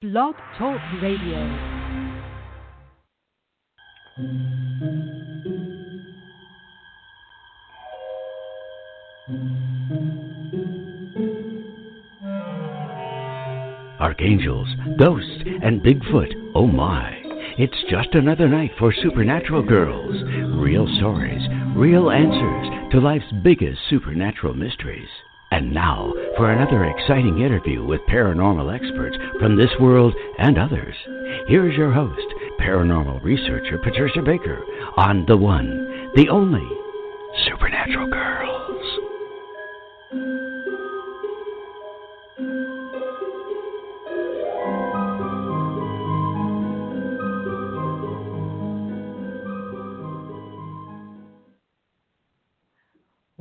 Blog Talk Radio. Archangels, ghosts, and Bigfoot, oh my. It's just another night for Supernatural Girlz. Real stories, real answers to life's biggest supernatural mysteries. And now for another exciting interview with paranormal experts from this world and others. Here's your host, paranormal researcher Patricia Baker, on the one, the only Supernatural Girlz.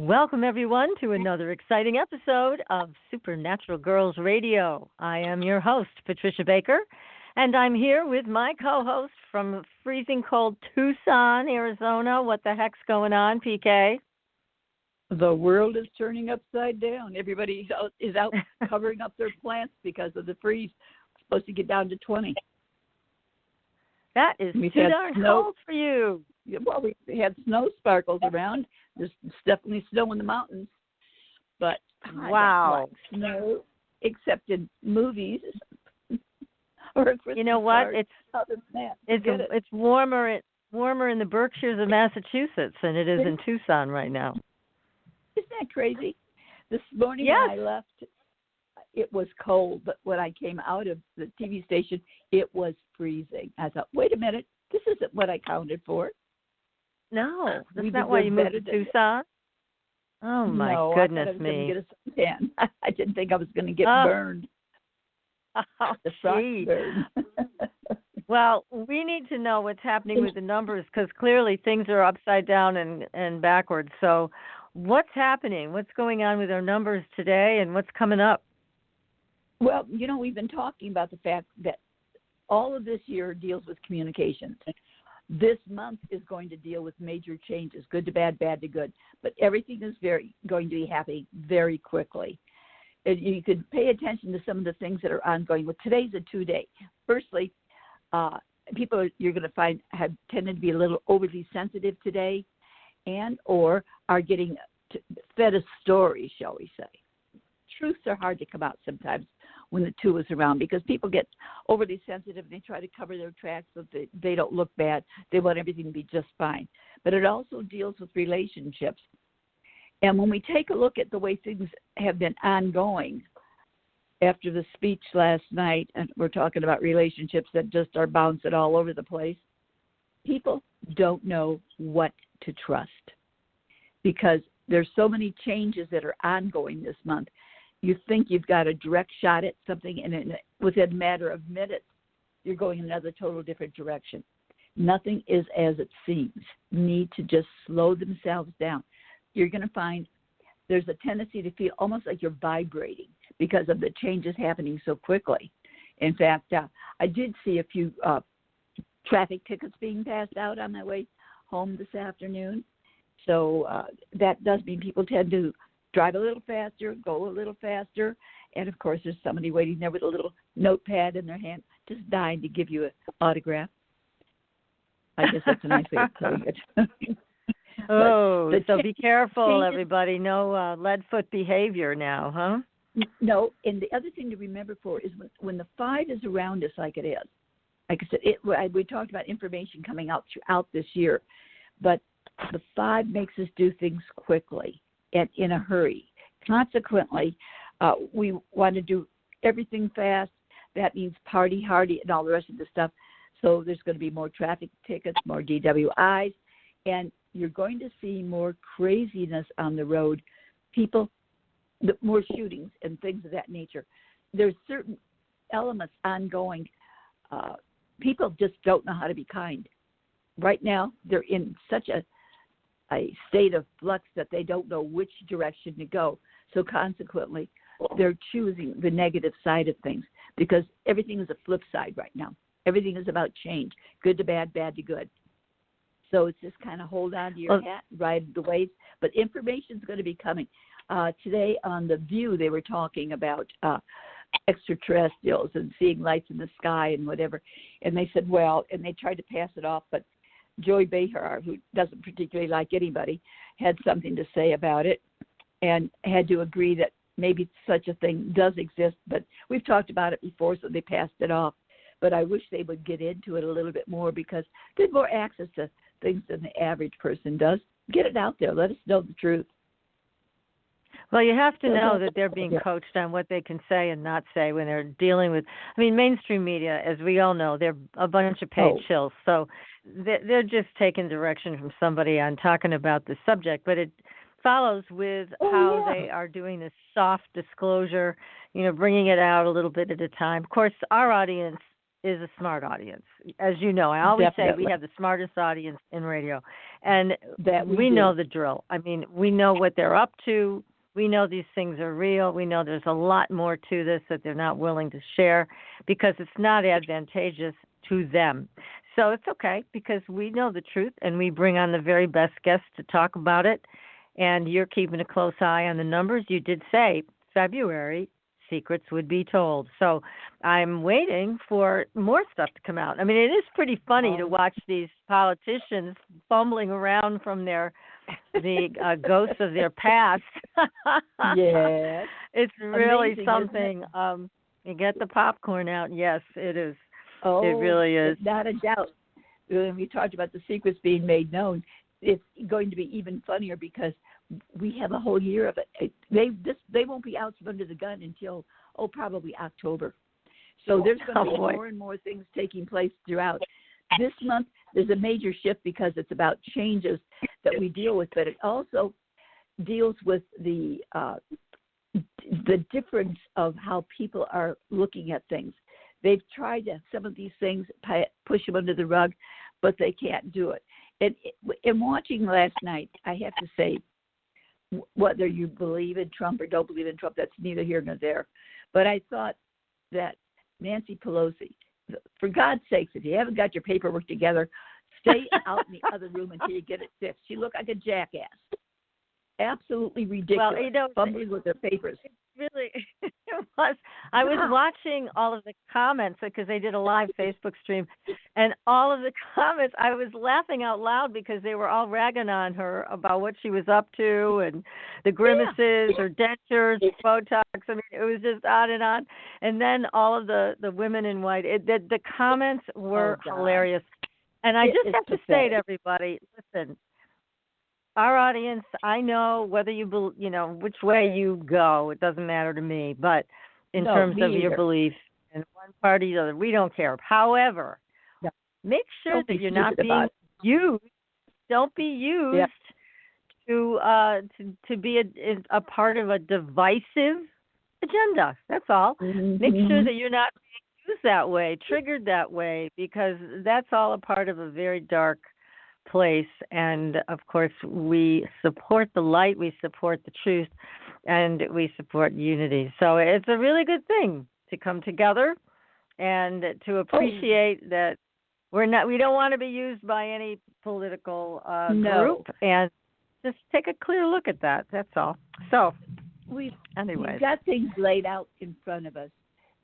Welcome, everyone, to another exciting episode of Supernatural Girlz Radio. I am your host, Patricia Baker, and I'm here with my co-host from freezing cold Tucson, Arizona. What the heck's going on, PK? The world is turning upside down. Everybody is out covering up their plants because of the freeze. It's supposed to get down to 20. That is too darn cold for you. Well, we had snow sparkles around. There's definitely snow in the mountains, but wow, I don't like snow except in movies. Or you know what? It's warmer in the Berkshires of Massachusetts than it is in Tucson right now. Isn't that crazy? This morning when I left, it was cold, but when I came out of the TV station, it was freezing. I thought, wait a minute, this isn't what I counted for. No, that's not why you moved to Tucson. Oh my goodness me! I didn't think I was going to get burned. Oh, gee. Well, we need to know what's happening with the numbers because clearly things are upside down and backwards. So, what's happening? What's going on with our numbers today, and what's coming up? Well, we've been talking about the fact that all of this year deals with communications. This month is going to deal with major changes, good to bad, bad to good. But everything is going to be happening very quickly. And you could pay attention to some of the things that are ongoing. Well, today's a 2-day. Firstly, people you're going to find have tended to be a little overly sensitive today and or are getting fed a story, shall we say. Truths are hard to come out sometimes when the two is around because people get overly sensitive and they try to cover their tracks so that they don't look bad. They want everything to be just fine. But it also deals with relationships. And when we take a look at the way things have been ongoing after the speech last night, and we're talking about relationships that just are bouncing all over the place, people don't know what to trust because there's so many changes that are ongoing this month. You think you've got a direct shot at something, and within a matter of minutes, you're going in another total different direction. Nothing is as it seems. Need to just slow themselves down. You're going to find there's a tendency to feel almost like you're vibrating because of the changes happening so quickly. In fact, I did see a few traffic tickets being passed out on my way home this afternoon. So that does mean people tend to drive a little faster, go a little faster, and of course there's somebody waiting there with a little notepad in their hand, just dying to give you an autograph. I guess that's a nice way of putting it. So be careful, everybody. No lead-foot behavior now, huh? No, and the other thing to remember is when the 5 is around us like it is. Like I said, we talked about information coming out throughout this year, but the 5 makes us do things quickly and in a hurry. Consequently, we want to do everything fast. That means party hardy and all the rest of the stuff. So there's going to be more traffic tickets, more DWIs, and you're going to see more craziness on the road, more shootings and things of that nature. There's certain elements ongoing. People just don't know how to be kind. Right now, they're in such a state of flux that they don't know which direction to go. So consequently, they're choosing the negative side of things because everything is a flip side right now. Everything is about change, good to bad, bad to good. So it's just kind of hold on to your hat, ride the waves. But information is going to be coming. Today on The View, they were talking about extraterrestrials and seeing lights in the sky and whatever. And they said, well, and they tried to pass it off, but Joy Behar, who doesn't particularly like anybody, had something to say about it and had to agree that maybe such a thing does exist. But we've talked about it before, so they passed it off. But I wish they would get into it a little bit more because they have more access to things than the average person does. Get it out there. Let us know the truth. Well, you have to know that they're being coached on what they can say and not say when they're dealing with, I mean, mainstream media, as we all know, they're a bunch of paid shills. So they're just taking direction from somebody on talking about the subject. But it follows with how they are doing this soft disclosure, bringing it out a little bit at a time. Of course, our audience is a smart audience. As you know, I always say we have the smartest audience in radio. And that we know the drill. I mean, we know what they're up to. We know these things are real. We know there's a lot more to this that they're not willing to share because it's not advantageous to them. So it's okay because we know the truth and we bring on the very best guests to talk about it. And you're keeping a close eye on the numbers. You did say February, secrets would be told. So I'm waiting for more stuff to come out. I mean, it is pretty funny to watch these politicians fumbling around from the ghosts of their past. Yes. It's really amazing, something. You get the popcorn out. Yes, it is. Oh, it really is. Not a doubt. When we talked about the secrets being made known, it's going to be even funnier because we have a whole year of it. They won't be out from under the gun until probably October. So there's going to be more and more things taking place throughout. This month there's a major shift because it's about changes that we deal with, but it also deals with the difference of how people are looking at things. They've tried to, some of these things, push them under the rug, but they can't do it. And in watching last night, I have to say, whether you believe in Trump or don't believe in Trump, that's neither here nor there. But I thought that Nancy Pelosi, for God's sakes, if you haven't got your paperwork together, stay out in the other room until you get it fixed. She looked like a jackass. Absolutely ridiculous. Well, fumbling with their papers. Really, it was. I was watching all of the comments because they did a live Facebook stream, and all of the comments, I was laughing out loud because they were all ragging on her about what she was up to and the grimaces, her dentures, Botox. I mean, it was just on. And then all of the women in white. The comments were hilarious. And I just have to say to everybody, listen, our audience, I know whether which way you go, it doesn't matter to me. But in terms of your belief in one party or the other, we don't care. However, make sure that you're not being used. Don't be used to be a part of a divisive agenda. That's all. Mm-hmm. Make sure that you're not being used that way, triggered that way, because that's all a part of a very dark place. And of course, we support the light, we support the truth, and we support unity. So it's a really good thing to come together and to appreciate that we don't want to be used by any political group, and just take a clear look at that. That's all. So we've got things laid out in front of us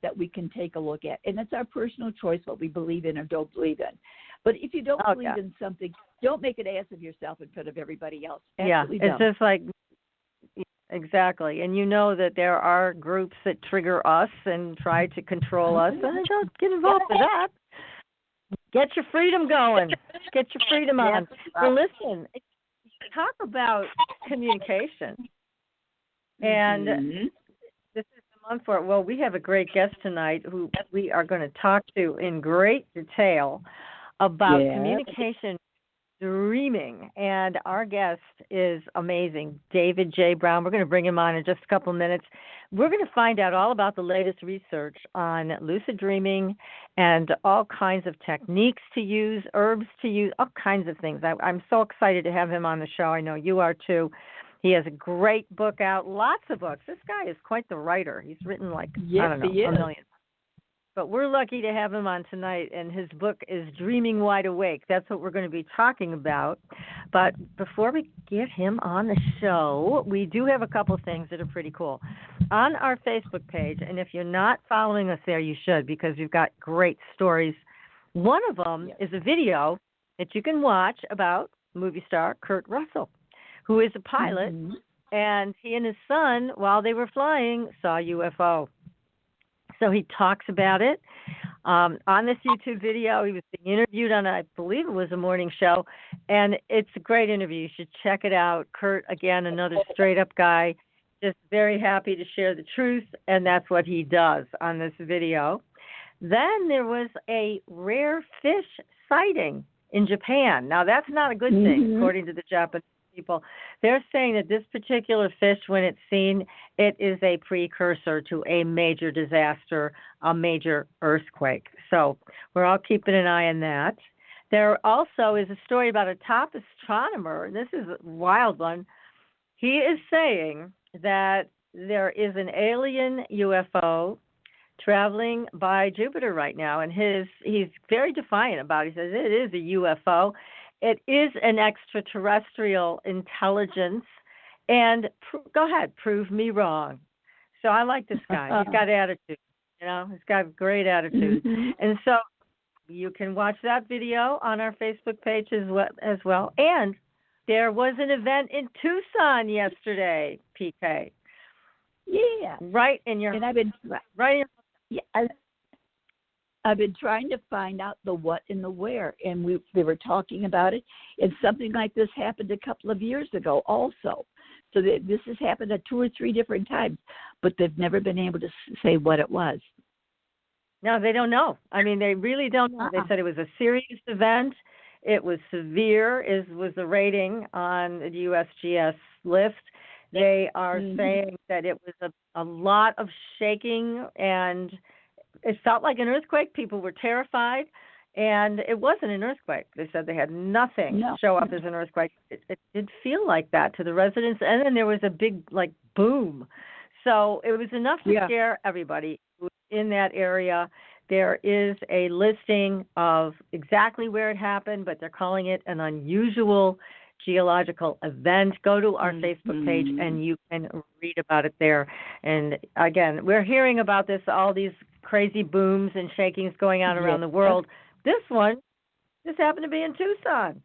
that we can take a look at, and it's our personal choice what we believe in or don't believe in. But if you don't believe in something, don't make an ass of yourself in front of everybody else. Absolutely it's just like, exactly. And you know that there are groups that trigger us and try to control us, and don't get involved with that. Get your freedom going. Get your freedom on. So listen, talk about communication. And this is the month for it. Well, we have a great guest tonight who we are going to talk to in great detail about communication dreaming. And our guest is amazing, David J. Brown. We're going to bring him on in just a couple of minutes. We're going to find out all about the latest research on lucid dreaming and all kinds of techniques to use, herbs to use, all kinds of things. I'm so excited to have him on the show. I know you are too. He has a great book out, lots of books. This guy is quite the writer. He's written a million. but we're lucky to have him on tonight, and his book is Dreaming Wide Awake. That's what we're going to be talking about. But before we get him on the show, we do have a couple things that are pretty cool. On our Facebook page, and if you're not following us there, you should, because we've got great stories. One of them is a video that you can watch about movie star Kurt Russell, who is a pilot, and he and his son, while they were flying, saw a UFO. So he talks about it. On this YouTube video, he was being interviewed on, I believe it was a morning show, and it's a great interview. You should check it out. Kurt, again, another straight-up guy, just very happy to share the truth, and that's what he does on this video. Then there was a rare fish sighting in Japan. Now, that's not a good thing, according to the Japanese people. They're saying that this particular fish, when it's seen, it is a precursor to a major disaster, a major earthquake. So we're all keeping an eye on that. There also is a story about a top astronomer, and this is a wild one. He is saying that there is an alien UFO traveling by Jupiter right now, and he's very defiant about it. He says it is a UFO. It is an extraterrestrial intelligence, and go ahead, prove me wrong. So I like this guy. He's got attitude, he's got great attitude. And so you can watch that video on our Facebook page as well. And there was an event in Tucson yesterday, PK. Yeah. Right in your, and I've been, right in your, I've been trying to find out the what and the where, and they were talking about it, and something like this happened a couple of years ago also. So this has happened at 2 or 3 different times, but they've never been able to say what it was. No, they don't know. I mean, they really don't know. They said it was a serious event. It was severe, was the rating on the USGS list. They are saying that it was a lot of shaking, and it felt like an earthquake. People were terrified, and it wasn't an earthquake. They said they had nothing show up as an earthquake. It did feel like that to the residents, and then there was a big, boom. So it was enough to scare everybody in that area. There is a listing of exactly where it happened, but they're calling it an unusual geological event. Go to our Facebook page and you can read about it there. And again, we're hearing about this, all these crazy booms and shakings going on around the world. This happened to be in Tucson.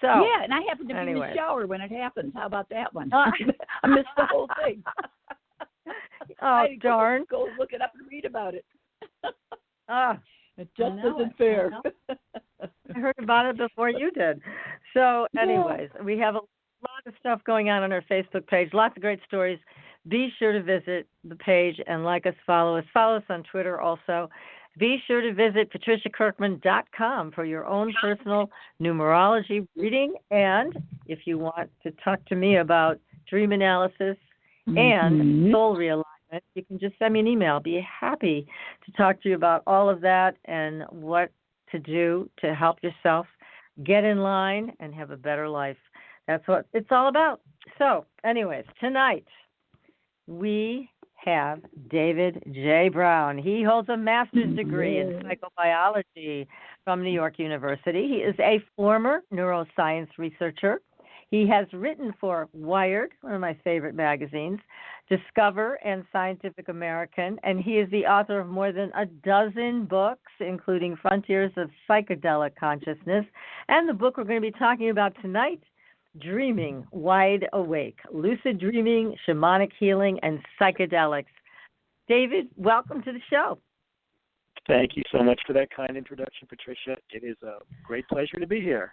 So yeah, and I happened to be in the shower when it happens. How about that one? I missed the whole thing. Oh, darn. Go look it up and read about it. It just isn't fair. I heard about it before you did. So anyways, we have a lot of stuff going on our Facebook page, lots of great stories. Be sure to visit the page and like us, follow us. Follow us on Twitter also. Be sure to visit patriciakirkman.com for your own personal numerology reading. And if you want to talk to me about dream analysis and soul realignment, you can just send me an email. I'll be happy to talk to you about all of that and what to do to help yourself get in line and have a better life. That's what it's all about. So, anyways, tonight we have David J. Brown. He holds a master's degree in psychobiology from New York University. He is a former neuroscience researcher. He has written for Wired, one of my favorite magazines, Discover, and Scientific American, and he is the author of more than a dozen books, including Frontiers of Psychedelic Consciousness, and the book we're going to be talking about tonight, Dreaming Wide Awake, Lucid Dreaming, Shamanic Healing, and Psychedelics. David, welcome to the show. Thank you so much for that kind introduction, Patricia. It is a great pleasure to be here.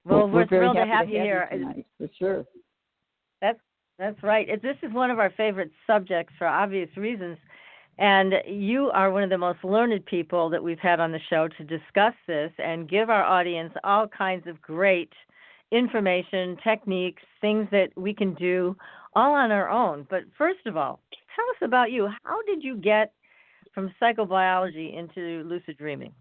Well, we're thrilled to have you here. Tonight, for sure. That's right. This is one of our favorite subjects for obvious reasons, and you are one of the most learned people that we've had on the show to discuss this and give our audience all kinds of great information, techniques, things that we can do all on our own. But first of all, tell us about you. How did you get from psychobiology into lucid dreaming?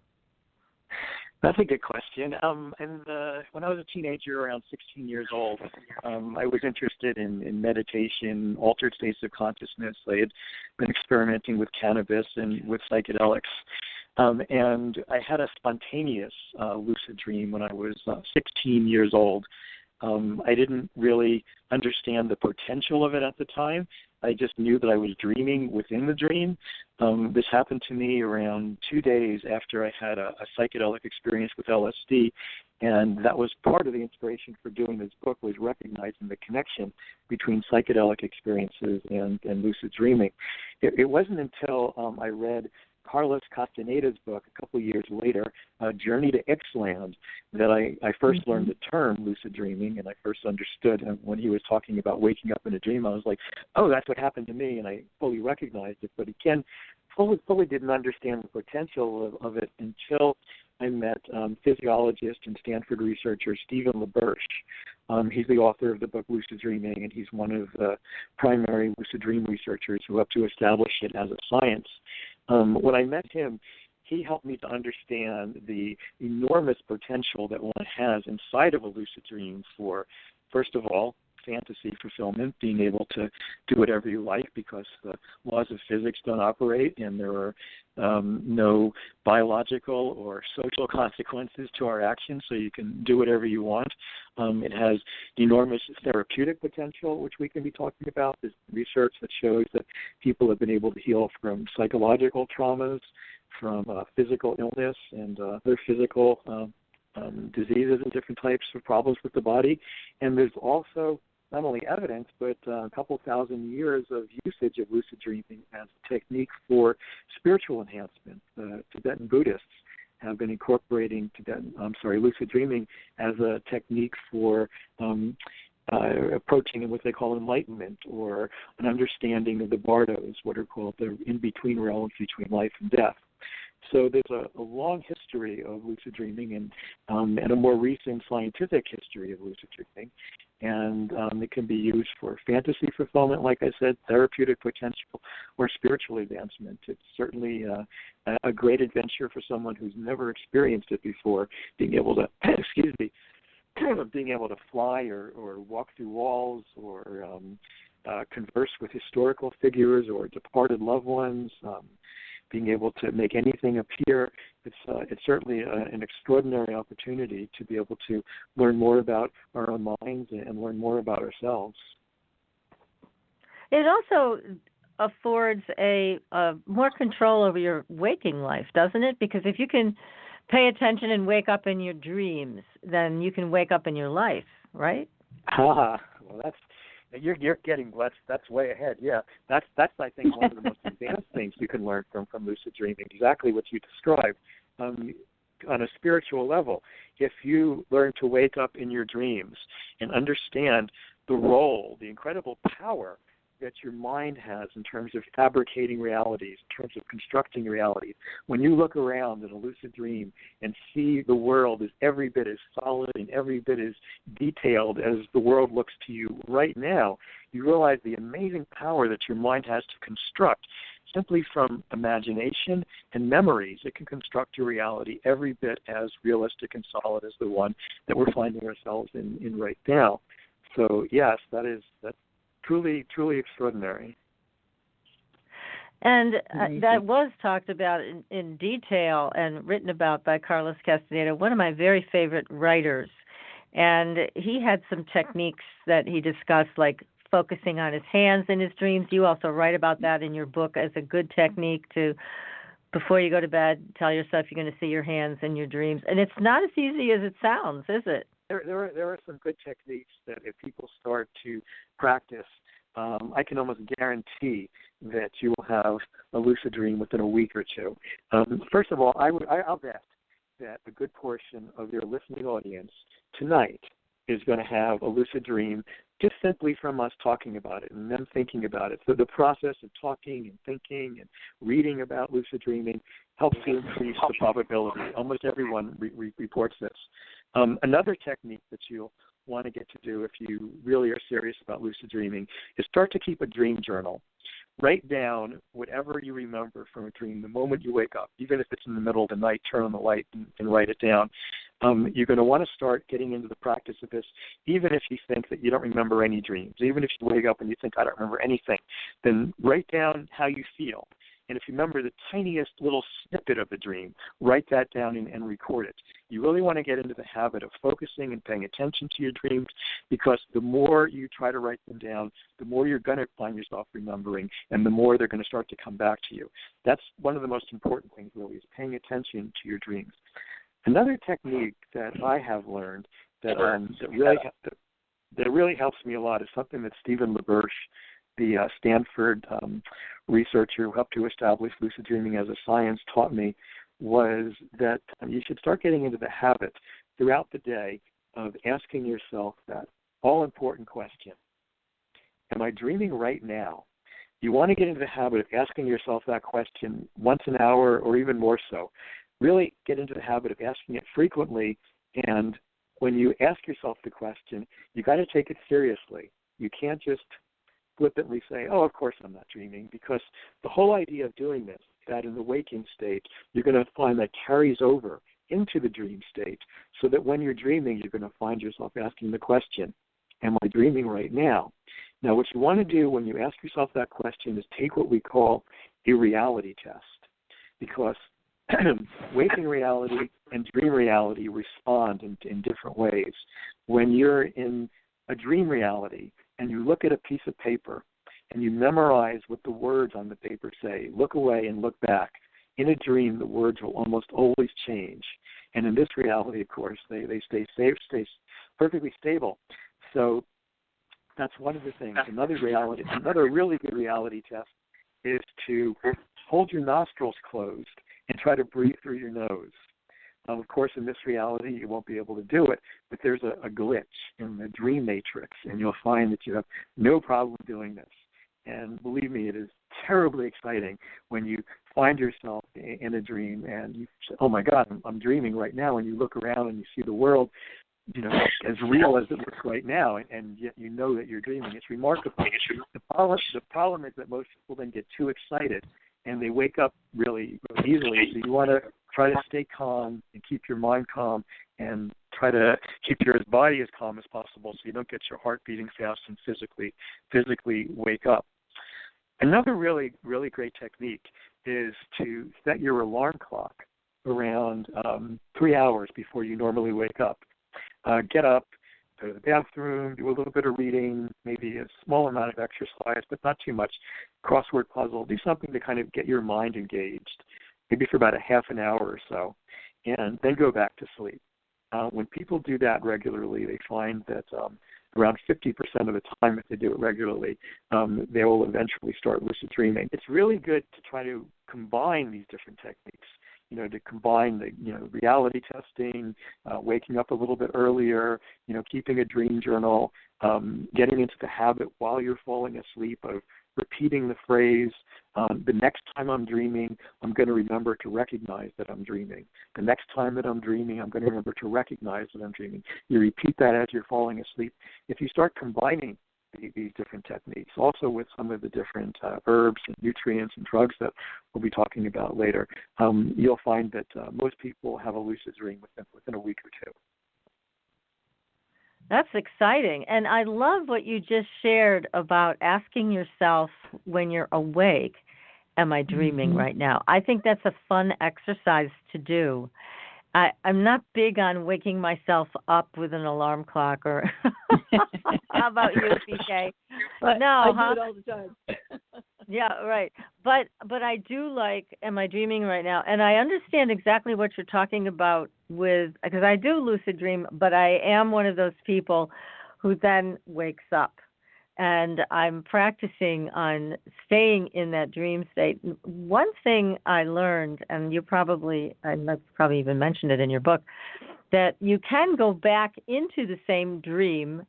That's a good question. When I was a teenager, around 16 years old, I was interested in meditation, altered states of consciousness. I had been experimenting with cannabis and with psychedelics. And I had a spontaneous lucid dream when I was 16 years old. I didn't really understand the potential of it at the time. I just knew that I was dreaming within the dream. This happened to me around 2 days after I had a psychedelic experience with LSD, and that was part of the inspiration for doing this book, was recognizing the connection between psychedelic experiences and lucid dreaming. It wasn't until I read Carlos Castaneda's book a couple years later, Journey to Ixtland, that I first learned the term lucid dreaming, and I first understood when he was talking about waking up in a dream. I was like, oh, that's what happened to me, and I fully recognized it. But again, fully didn't understand the potential of it until I met physiologist and Stanford researcher Stephen LaBerge. He's the author of the book Lucid Dreaming, and he's one of the primary lucid dream researchers who helped to establish it as a science. When I met him, he helped me to understand the enormous potential that one has inside of a lucid dream for, first of all, fantasy fulfillment, being able to do whatever you like because the laws of physics don't operate and there are no biological or social consequences to our actions, so you can do whatever you want. It has enormous therapeutic potential, which we can be talking about. There's research that shows that people have been able to heal from psychological traumas, from physical illness and other physical diseases and different types of problems with the body. And there's also not only evidence, but a couple thousand years of usage of lucid dreaming as a technique for spiritual enhancement. Tibetan Buddhists have been incorporating lucid dreaming as a technique for approaching what they call enlightenment, or an understanding of the bardos, what are called the in-between realms between life and death. So there's a long history of lucid dreaming and a more recent scientific history of lucid dreaming. And it can be used for fantasy fulfillment, like I said, therapeutic potential, or spiritual advancement. It's certainly a great adventure for someone who's never experienced it before, being able to, being able to fly or walk through walls, or converse with historical figures or departed loved ones, being able to make anything appear. It's certainly an extraordinary opportunity to be able to learn more about our own minds and learn more about ourselves. It also affords a more control over your waking life, doesn't it? Because if you can pay attention and wake up in your dreams, then you can wake up in your life, right? Well, you're getting blessed. That's way ahead. Yeah, that's I think one of the most advanced things you can learn from lucid dreaming. Exactly what you described. On a spiritual level, if you learn to wake up in your dreams and understand the role, the incredible power that your mind has in terms of fabricating realities, in terms of constructing realities. When you look around in a lucid dream and see the world as every bit as solid and every bit as detailed as the world looks to you right now, you realize the amazing power that your mind has to construct simply from imagination and memories. It can construct your reality every bit as realistic and solid as the one that we're finding ourselves in right now. So yes, that's truly extraordinary. And that was talked about in detail and written about by Carlos Castaneda, one of my very favorite writers. And he had some techniques that he discussed, like focusing on his hands in his dreams. You also write about that in your book as a good technique to, before you go to bed, tell yourself you're going to see your hands in your dreams. And it's not as easy as it sounds, is it? There are some good techniques that if people start to practice, I can almost guarantee that you will have a lucid dream within a week or two. First of all, I'll bet that a good portion of your listening audience tonight is going to have a lucid dream just simply from us talking about it and them thinking about it. So the process of talking and thinking and reading about lucid dreaming helps to increase the probability. Almost everyone reports this. Another technique that you'll want to get to do if you really are serious about lucid dreaming is start to keep a dream journal. write down whatever you remember from a dream the moment you wake up. Even if it's in the middle of the night, turn on the light and write it down. You're going to want to start getting into the practice of this, even if you think that you don't remember any dreams. Even if you wake up and you think, I don't remember anything, then write down how you feel. And if you remember the tiniest little snippet of the dream, write that down and record it. You really want to get into the habit of focusing and paying attention to your dreams, because the more you try to write them down, the more you're going to find yourself remembering, and the more they're going to start to come back to you. That's one of the most important things, really, is paying attention to your dreams. Another technique that I have learned that really helps me a lot is something that Stephen LaBerge, the Stanford researcher who helped to establish lucid dreaming as a science, taught me, was that you should start getting into the habit throughout the day of asking yourself that all-important question: am I dreaming right now? You want to get into the habit of asking yourself that question once an hour or even more so. Really get into the habit of asking it frequently, and when you ask yourself the question, you got to take it seriously. You can't just flippantly say, oh, of course I'm not dreaming, because the whole idea of doing this, that in the waking state, you're going to find that carries over into the dream state, so that when you're dreaming, you're going to find yourself asking the question, am I dreaming right now? Now, what you want to do when you ask yourself that question is take what we call a reality test, because waking reality and dream reality respond in different ways. When you're in a dream reality and you look at a piece of paper and you memorize what the words on the paper say, look away and look back, in a dream the words will almost always change. And in this reality, of course, they stay safe, stay perfectly stable. So that's one of the things. Another really good reality test is to hold your nostrils closed and try to breathe through your nose. Of course, in this reality, you won't be able to do it, but there's a glitch in the dream matrix, and you'll find that you have no problem doing this. And believe me, it is terribly exciting when you find yourself in a dream and you say, oh, my God, I'm dreaming right now, and you look around and you see the world, as real as it looks right now, and yet you know that you're dreaming. It's remarkable. The problem is that most people then get too excited, and they wake up really, really easily. So you want to try to stay calm and keep your mind calm, and try to keep your body as calm as possible so you don't get your heart beating fast and physically wake up. Another really, really great technique is to set your alarm clock around 3 hours before you normally wake up. Get up, go to the bathroom, do a little bit of reading, maybe a small amount of exercise, but not too much. Crossword puzzle, do something to kind of get your mind engaged, maybe for about a half an hour or so, and then go back to sleep. When people do that regularly, they find that around 50% of the time, if they do it regularly, they will eventually start lucid dreaming. It's really good to try to combine these different techniques, to combine the, reality testing, waking up a little bit earlier, keeping a dream journal, getting into the habit while you're falling asleep of repeating the phrase, the next time I'm dreaming, I'm going to remember to recognize that I'm dreaming. The next time that I'm dreaming, I'm going to remember to recognize that I'm dreaming. You repeat that as you're falling asleep. If you start combining these different techniques, also with some of the different herbs and nutrients and drugs that we'll be talking about later, you'll find that most people have a lucid dream within a week or two. That's exciting. And I love what you just shared about asking yourself when you're awake, am I dreaming right now? I think that's a fun exercise to do. I'm not big on waking myself up with an alarm clock, or how about you, PK? No, I do it all the time. Yeah, right. But I do like, am I dreaming right now? And I understand exactly what you're talking about because I do lucid dream, but I am one of those people who then wakes up. And I'm practicing on staying in that dream state. One thing I learned, and you probably even mentioned it in your book, that you can go back into the same dream,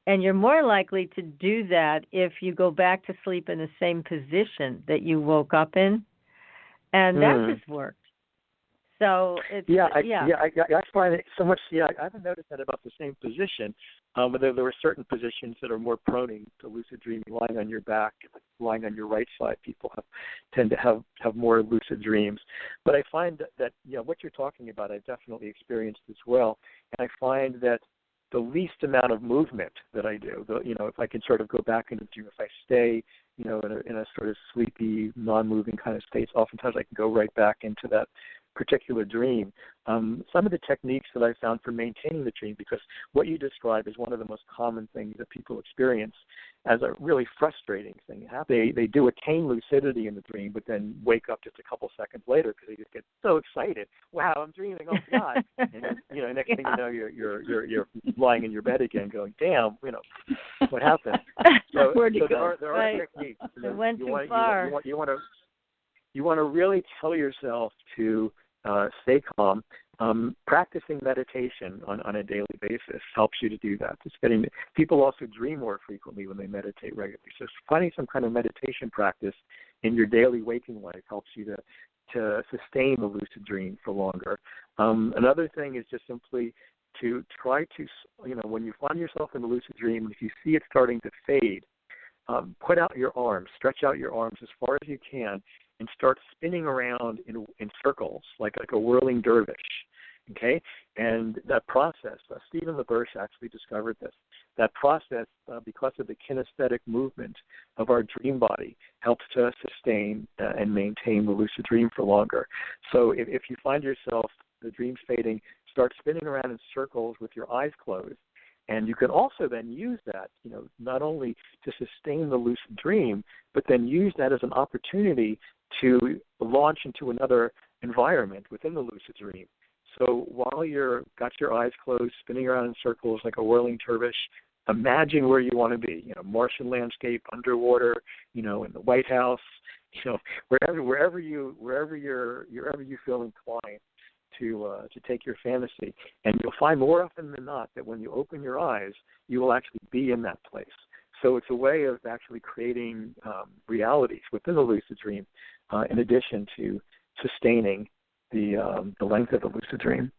and you're more likely to do that if you go back to sleep in the same position that you woke up in. And that just worked. So it's I find it so much. Yeah, I haven't noticed that about the same position. But there were certain positions that are more prone to lucid dreaming, lying on your back, lying on your right side. People tend to have more lucid dreams. But I find that what you're talking about, I've definitely experienced as well. And I find that the least amount of movement that I do, if I can sort of go back into the dream, if I stay, in a sort of sleepy, non-moving kind of state, oftentimes I can go right back into that particular dream. Some of the techniques that I found for maintaining the dream, because what you describe is one of the most common things that people experience as a really frustrating thing. They do attain lucidity in the dream, but then wake up just a couple seconds later because they just get so excited. Wow, I'm dreaming! Oh God! And next thing you know, you're lying in your bed again, going, "Damn, what happened?" So there are techniques. It went too far. You want to really tell yourself to stay calm. Practicing meditation on a daily basis helps you to do that. People also dream more frequently when they meditate regularly. So finding some kind of meditation practice in your daily waking life helps you to sustain the lucid dream for longer. Another thing is just simply to try to, when you find yourself in a lucid dream, if you see it starting to fade, put out your arms, stretch out your arms as far as you can, and start spinning around in circles like a whirling dervish, okay? And that process, Stephen LaBerge actually discovered this. That process, because of the kinesthetic movement of our dream body, helps to sustain and maintain the lucid dream for longer. So if you find yourself, the dream's fading, start spinning around in circles with your eyes closed. And you can also then use that, not only to sustain the lucid dream, but then use that as an opportunity to launch into another environment within the lucid dream. So while you're got your eyes closed, spinning around in circles like a whirling dervish, imagine where you want to be. Martian landscape, underwater, in the White House, wherever you feel inclined to take your fantasy. And you'll find more often than not that when you open your eyes, you will actually be in that place. So it's a way of actually creating realities within the lucid dream, in addition to sustaining the length of the lucid dream.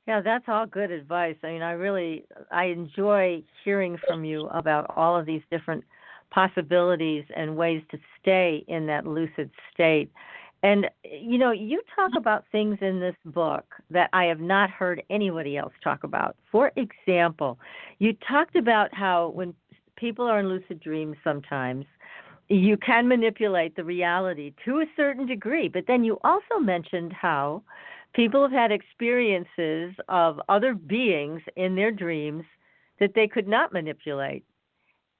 Yeah, that's all good advice. I mean, I enjoy hearing from you about all of these different possibilities and ways to stay in that lucid state. And, you talk about things in this book that I have not heard anybody else talk about. For example, you talked about how when people are in lucid dreams sometimes, you can manipulate the reality to a certain degree. But then you also mentioned how people have had experiences of other beings in their dreams that they could not manipulate.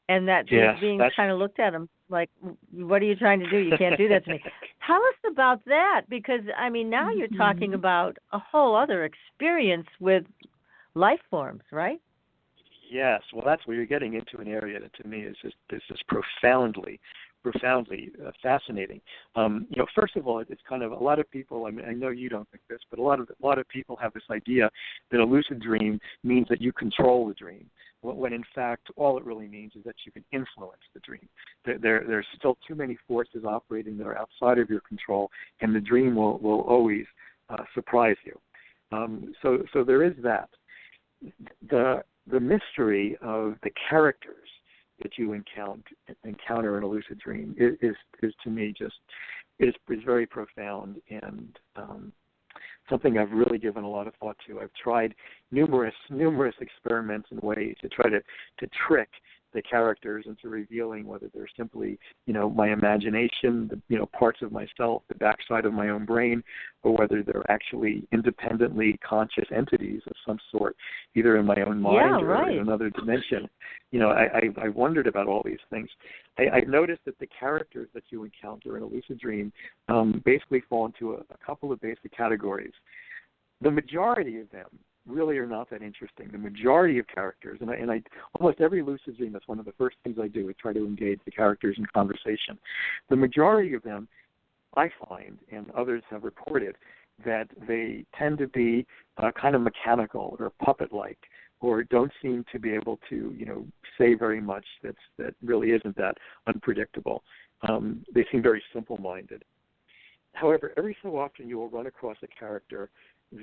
And that these beings kind of looked at them like, what are you trying to do? You can't do that to me. Tell us about that, because, now you're talking about a whole other experience with life forms, right? Yes. Well, that's where you're getting into an area that to me is just profoundly fascinating. First of all, it's kind of a lot of people. I know you don't think this, but a lot of people have this idea that a lucid dream means that you control the dream, when in fact all it really means is that you can influence the dream. There's still too many forces operating that are outside of your control, and the dream will always surprise you. So there is that. The mystery of the characters that you encounter in a lucid dream is to me is very profound, and something I've really given a lot of thought to. I've tried numerous experiments and ways to try to trick the characters into revealing whether they're simply, my imagination, parts of myself, the backside of my own brain, or whether they're actually independently conscious entities of some sort, either in my own mind or in another dimension. I wondered about all these things. I noticed that the characters that you encounter in a lucid dream basically fall into a couple of basic categories. The majority of them really are not that interesting. The majority of characters, and I almost every lucid dream, that's one of the first things I do, is try to engage the characters in conversation. The majority of them, I find, and others have reported, that they tend to be kind of mechanical or puppet-like, or don't seem to be able to, say very much that really isn't that unpredictable. They seem very simple-minded. However, every so often you will run across a character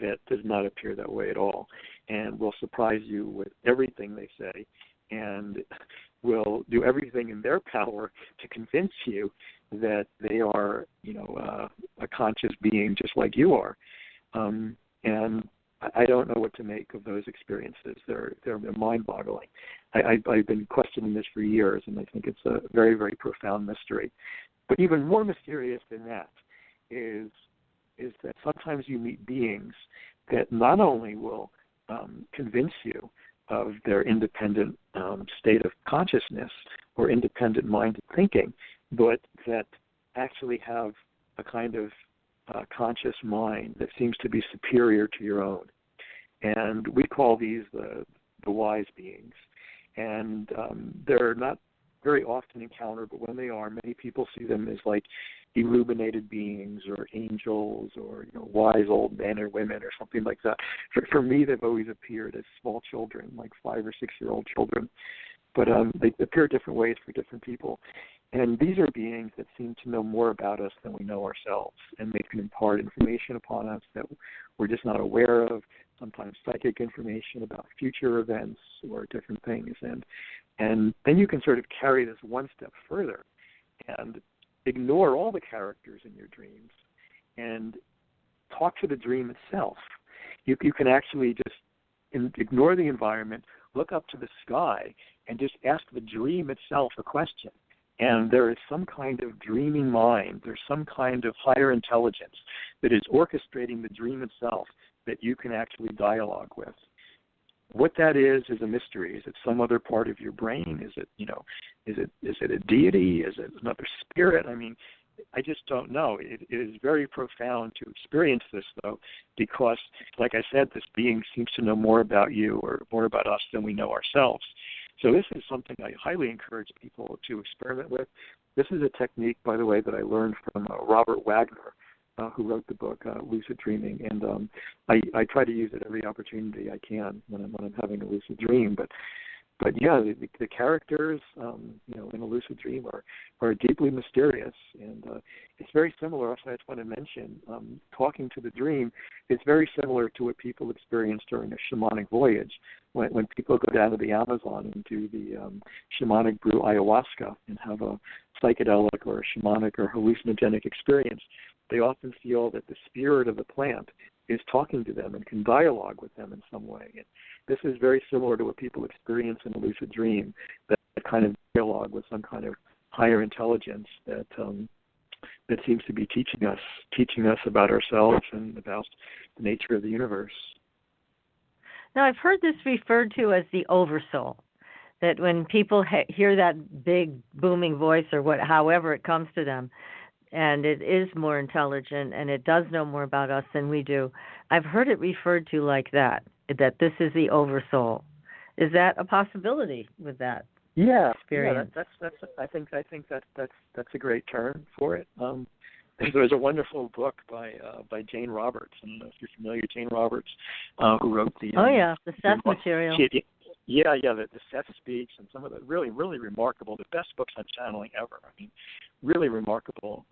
that does not appear that way at all and will surprise you with everything they say and will do everything in their power to convince you that they are, a conscious being just like you are. And I don't know what to make of those experiences. They're mind-boggling. I've been questioning this for years, and I think it's a very, very profound mystery. But even more mysterious than that is that sometimes you meet beings that not only will convince you of their independent state of consciousness or independent minded thinking, but that actually have a kind of conscious mind that seems to be superior to your own. And we call these the wise beings. And they're not very often encountered, but when they are, many people see them as like illuminated beings or angels or wise old men or women or something like that. For me, they've always appeared as small children, like 5 or 6 year old children. But they appear different ways for different people. And these are beings that seem to know more about us than we know ourselves, and they can impart information upon us that we're just not aware of, sometimes psychic information about future events or different things. And then you can sort of carry this one step further and ignore all the characters in your dreams and talk to the dream itself. You can actually just ignore the environment, look up to the sky, and just ask the dream itself a question. And there is some kind of dreaming mind, there's some kind of higher intelligence that is orchestrating the dream itself that you can actually dialogue with. What that is a mystery. Is it some other part of your brain? Is it, is it a deity? Is it another spirit? I mean, I just don't know. It is very profound to experience this, though, because, like I said, this being seems to know more about you or more about us than we know ourselves. So this is something I highly encourage people to experiment with. This is a technique, by the way, that I learned from Robert Wagner, who wrote the book Lucid Dreaming, and I try to use it every opportunity I can when I'm having a lucid dream. But yeah, the characters, in a lucid dream are deeply mysterious, and it's very similar. Also, I just want to mention, talking to the dream is very similar to what people experience during a shamanic voyage. When people go down to the Amazon and do the shamanic brew ayahuasca and have a psychedelic or a shamanic or hallucinogenic experience, they often feel that the spirit of the plant is talking to them and can dialogue with them in some way. And this is very similar to what people experience in a lucid dream, that kind of dialogue with some kind of higher intelligence that seems to be teaching us about ourselves and about the nature of the universe. Now, I've heard this referred to as the oversoul, that when people hear that big booming voice or however it comes to them, and it is more intelligent and it does know more about us than we do. I've heard it referred to like that this is the oversoul. Is that a possibility with that experience? Yeah, that's I think that's a great term for it. There's a wonderful book by Jane Roberts. I don't know if you're familiar with Jane Roberts, who wrote the the Seth material. The Seth speech and some of the really, really remarkable, the best books on channeling ever. I mean, really remarkable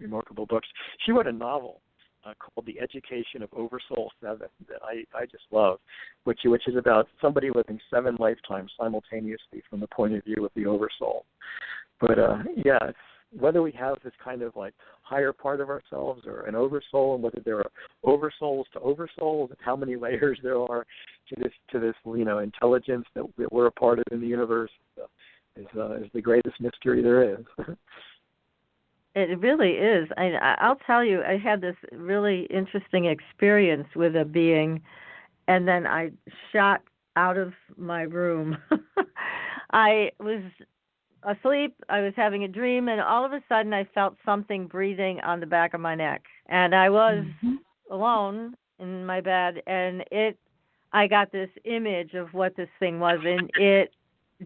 books. She wrote a novel called The Education of Oversoul 7 that I just love, which is about somebody living 7 lifetimes simultaneously from the point of view of the oversoul. But whether we have this kind of like higher part of ourselves or an oversoul, and whether there are oversouls to oversouls, and how many layers there are to this intelligence that we're a part of in the universe, is the greatest mystery there is. It really is. I'll tell you, I had this really interesting experience with a being, and then I shot out of my room. I was asleep, I was having a dream, and all of a sudden I felt something breathing on the back of my neck. And I was alone in my bed, and I got this image of what this thing was, and it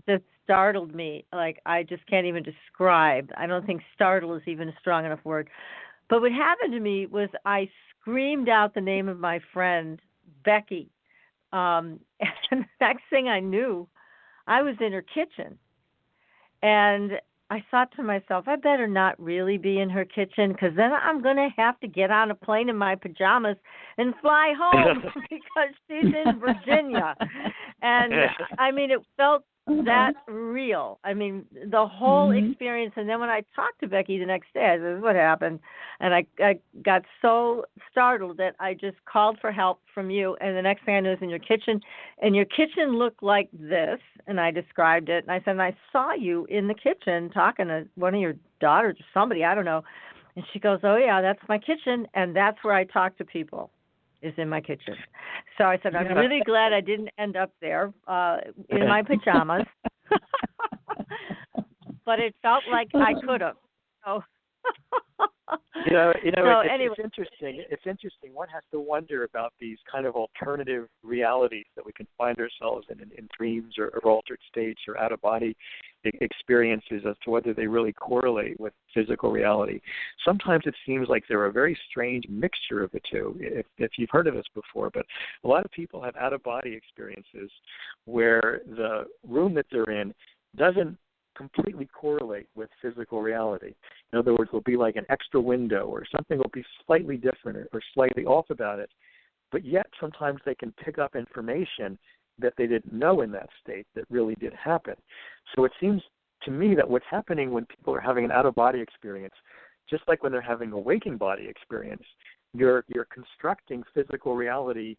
just startled me. Like, I just can't even describe. I don't think startle is even a strong enough word. But what happened to me was I screamed out the name of my friend, Becky. And the next thing I knew, I was in her kitchen. And I thought to myself, I better not really be in her kitchen because then I'm going to have to get on a plane in my pajamas and fly home because she's in Virginia. And I mean, it felt that real. I mean, the whole experience. And then when I talked to Becky the next day, I said, what happened? And I got so startled that I just called for help from you. And the next thing I knew, I was in your kitchen. And your kitchen looked like this. And I described it. And I said, I saw you in the kitchen talking to one of your daughters or somebody, I don't know. And she goes, oh, yeah, that's my kitchen. And that's where I talk to people, is in my kitchen. So I said, I'm really glad I didn't end up there in my pajamas. But it felt like I could have. So. It's interesting. It's interesting. One has to wonder about these kind of alternative realities that we can find ourselves in dreams or altered states or out-of-body experiences as to whether they really correlate with physical reality. Sometimes it seems like they're a very strange mixture of the two, if you've heard of this before. But a lot of people have out-of-body experiences where the room that they're in doesn't completely correlate with physical reality. In other words, there'll be like an extra window or something will be slightly different or slightly off about it, but yet sometimes they can pick up information that they didn't know in that state that really did happen. So it seems to me that what's happening when people are having an out-of-body experience, just like when they're having a waking body experience, you're constructing physical reality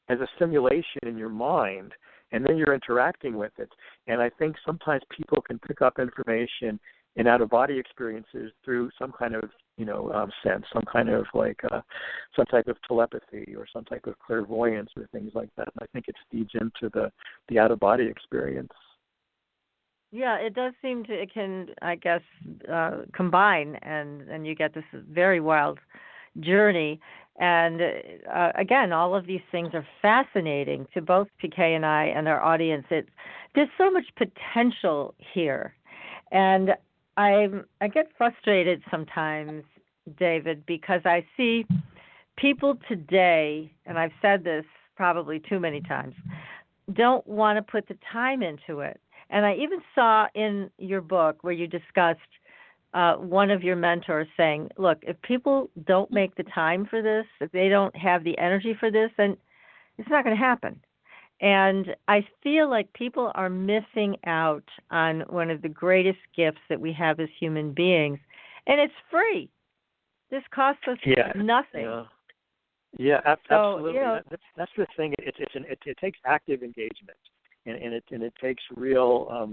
as a simulation in your mind, and then you're interacting with it. And I think sometimes people can pick up information in out-of-body experiences through some kind of, sense, some kind of some type of telepathy or some type of clairvoyance or things like that. And I think it feeds into the out-of-body experience. Yeah, it does seem to, it can, I guess, combine, and you get this very wild journey. And again, all of these things are fascinating to both PK and I and our audience. There's so much potential here. And I get frustrated sometimes, David, because I see people today, and I've said this probably too many times, don't want to put the time into it. And I even saw in your book where you discussed one of your mentors saying, look, if people don't make the time for this, if they don't have the energy for this, then it's not going to happen. And I feel like people are missing out on one of the greatest gifts that we have as human beings, and it's free. This costs us nothing. Yeah, absolutely. So, that's the thing. It takes active engagement, and it takes real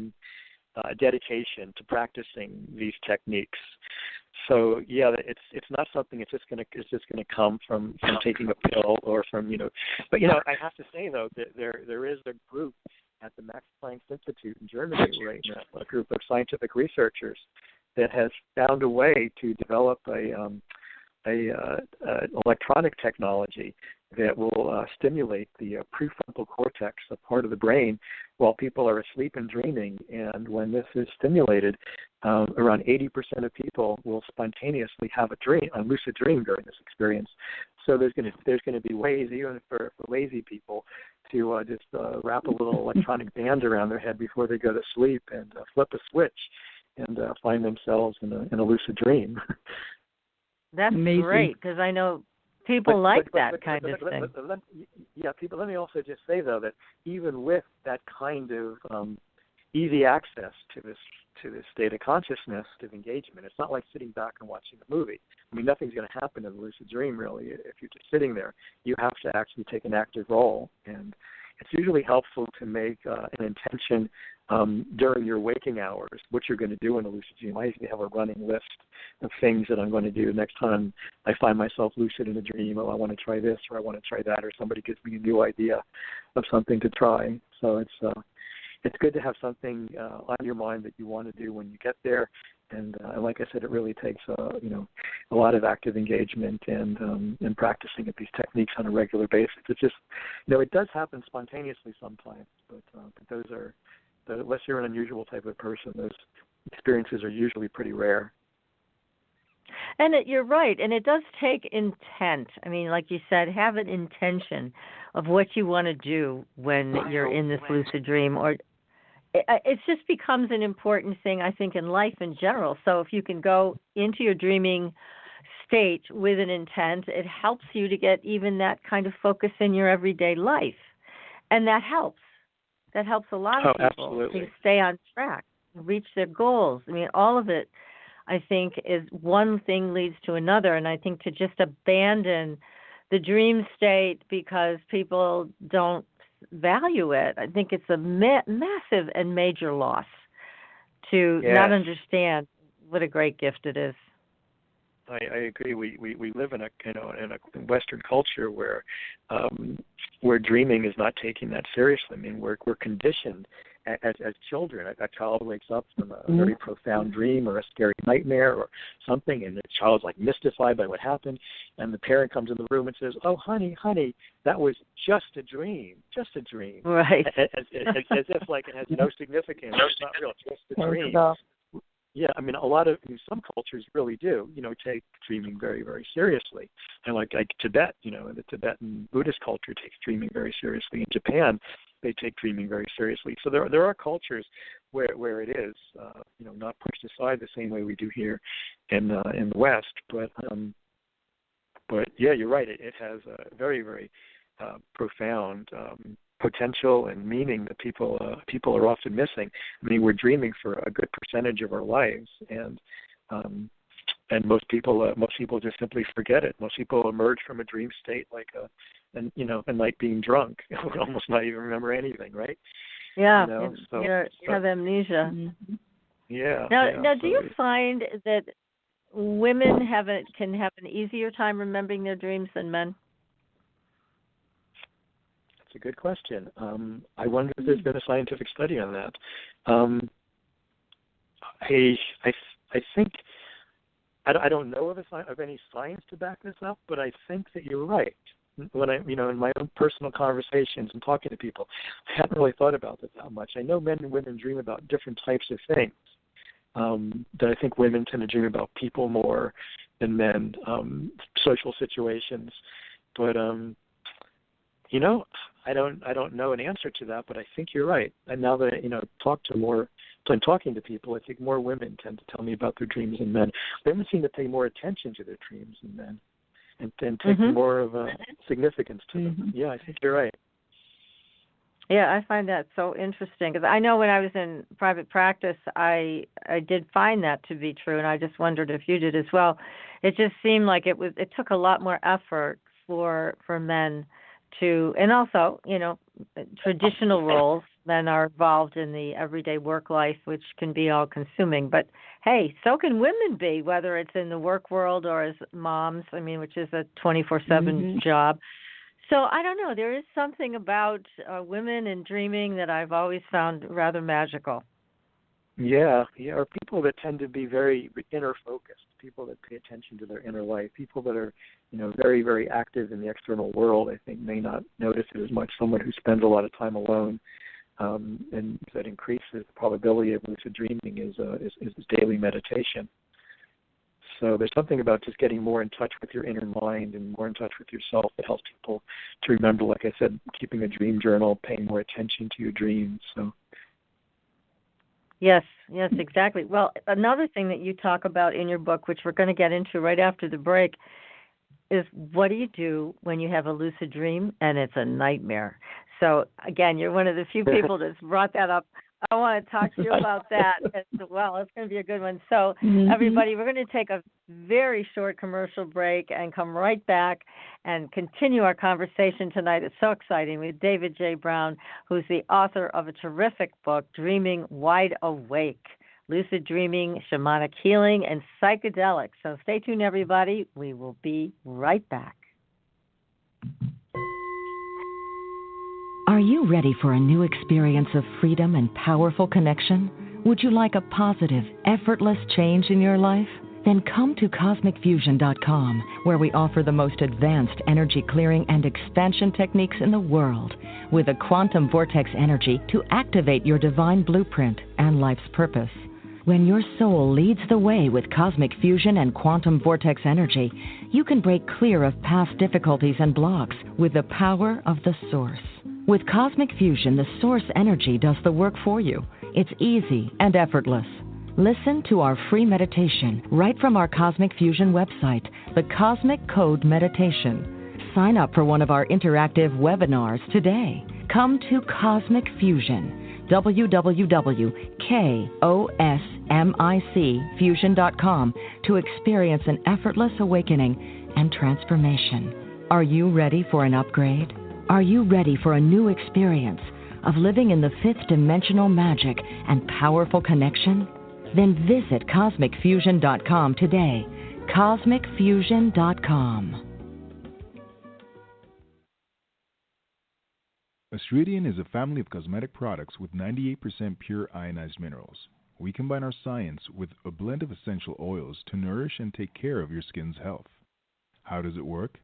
dedication to practicing these techniques. So it's not something it's just gonna come from taking a pill or from But I have to say though that there is a group at the Max Planck Institute in Germany right now, a group of scientific researchers that has found a way to develop a electronic technology that will stimulate the prefrontal cortex, a part of the brain, while people are asleep and dreaming. And when this is stimulated, around 80% of people will spontaneously have a lucid dream during this experience. So there's going to be ways, even for lazy people, to just wrap a little electronic band around their head before they go to sleep and flip a switch and find themselves in a lucid dream. That's amazing. Great, because I know people like that kind of thing. People. Let me also just say though that even with that kind of easy access to this state of consciousness, of engagement, it's not like sitting back and watching a movie. I mean, nothing's going to happen in a lucid dream really if you're just sitting there. You have to actually take an active role, and it's usually helpful to make an intention during your waking hours, what you're going to do in a lucid dream. I usually have a running list of things that I'm going to do next time I find myself lucid in a dream. Oh, I want to try this, or I want to try that, or somebody gives me a new idea of something to try. So it's good to have something on your mind that you want to do when you get there. And like I said, it really takes a lot of active engagement and practicing at these techniques on a regular basis. It's just it does happen spontaneously sometimes, but those are, unless you're an unusual type of person, those experiences are usually pretty rare. And you're right, and it does take intent. I mean, like you said, have an intention of what you want to do when you're in this lucid dream, or it just becomes an important thing, I think, in life in general. So if you can go into your dreaming state with an intent, it helps you to get even that kind of focus in your everyday life. And that helps. That helps a lot of people absolutely. to stay on track, reach their goals. I mean, all of it, I think, is one thing leads to another. And I think to just abandon the dream state because people don't value it, I think it's a massive and major loss to not understand what a great gift it is. I agree. We live in a in a Western culture where dreaming is not taking that seriously. I mean, we're conditioned as children. A child wakes up from a very profound dream or a scary nightmare or something, and the child's like mystified by what happened, and the parent comes in the room and says, "Oh, honey, that was just a dream, Right? As if like it has no significance. It's not real, just a dream. Yeah, I mean, some cultures really do, take dreaming very, very seriously. And like Tibet, the Tibetan Buddhist culture takes dreaming very seriously. In Japan, they take dreaming very seriously. So there are cultures where it is, not pushed aside the same way we do here in the West. But yeah, you're right. It has a very, very profound potential and meaning that people are often missing. I mean, we're dreaming for a good percentage of our lives, and most people just simply forget it. Most people emerge from a dream state like a night being drunk, almost not even remember anything, right? Yeah, you have amnesia. Mm-hmm. Yeah. Now, do you find that women can have an easier time remembering their dreams than men? It's a good question. I wonder if there's been a scientific study on that. I think I don't know of any science to back this up, but I think that you're right. When in my own personal conversations and talking to people, I hadn't really thought about this that much. I know men and women dream about different types of things. That I think women tend to dream about people more than men, social situations, but I don't know an answer to that, but I think you're right. And now that I'm talking to people, I think more women tend to tell me about their dreams than men. Women seem to pay more attention to their dreams than men, and take more of a significance to them. Yeah, I think you're right. Yeah, I find that so interesting because I know when I was in private practice, I did find that to be true, and I just wondered if you did as well. It just seemed like it took a lot more effort for men to, and also, traditional roles then are involved in the everyday work life, which can be all consuming. But hey, so can women be, whether it's in the work world or as moms, which is a 24/7 job. So I don't know, there is something about women and dreaming that I've always found rather magical. Yeah, or people that tend to be very inner focused, people that pay attention to their inner life, people that are, very, very active in the external world, I think may not notice it as much. Someone who spends a lot of time alone, and that increases the probability of lucid dreaming is daily meditation. So there's something about just getting more in touch with your inner mind and more in touch with yourself that helps people to remember, like I said, keeping a dream journal, paying more attention to your dreams. So. Yes, exactly. Well, another thing that you talk about in your book, which we're going to get into right after the break, is what do you do when you have a lucid dream and it's a nightmare? So, again, you're one of the few people that's brought that up. I want to talk to you about that as well. It's going to be a good one. So, everybody, we're going to take a very short commercial break and come right back and continue our conversation tonight. It's so exciting with David J. Brown, who's the author of a terrific book, Dreaming Wide Awake, Lucid Dreaming, Shamanic Healing, and Psychedelics. So stay tuned, everybody. We will be right back. Are you ready for a new experience of freedom and powerful connection? Would you like a positive, effortless change in your life? Then come to CosmicFusion.com, where we offer the most advanced energy clearing and expansion techniques in the world, with a quantum vortex energy to activate your divine blueprint and life's purpose. When your soul leads the way with cosmic fusion and quantum vortex energy, you can break clear of past difficulties and blocks with the power of the Source. With Cosmic Fusion, the Source energy does the work for you. It's easy and effortless. Listen to our free meditation right from our Cosmic Fusion website, the Cosmic Code Meditation. Sign up for one of our interactive webinars today. Come to Cosmic Fusion, www.cosmicfusion.com, to experience an effortless awakening and transformation. Are you ready for an upgrade? Are you ready for a new experience of living in the fifth dimensional magic and powerful connection? Then visit CosmicFusion.com today. CosmicFusion.com. Astridian is a family of cosmetic products with 98% pure ionized minerals. We combine our science with a blend of essential oils to nourish and take care of your skin's health. How does it work?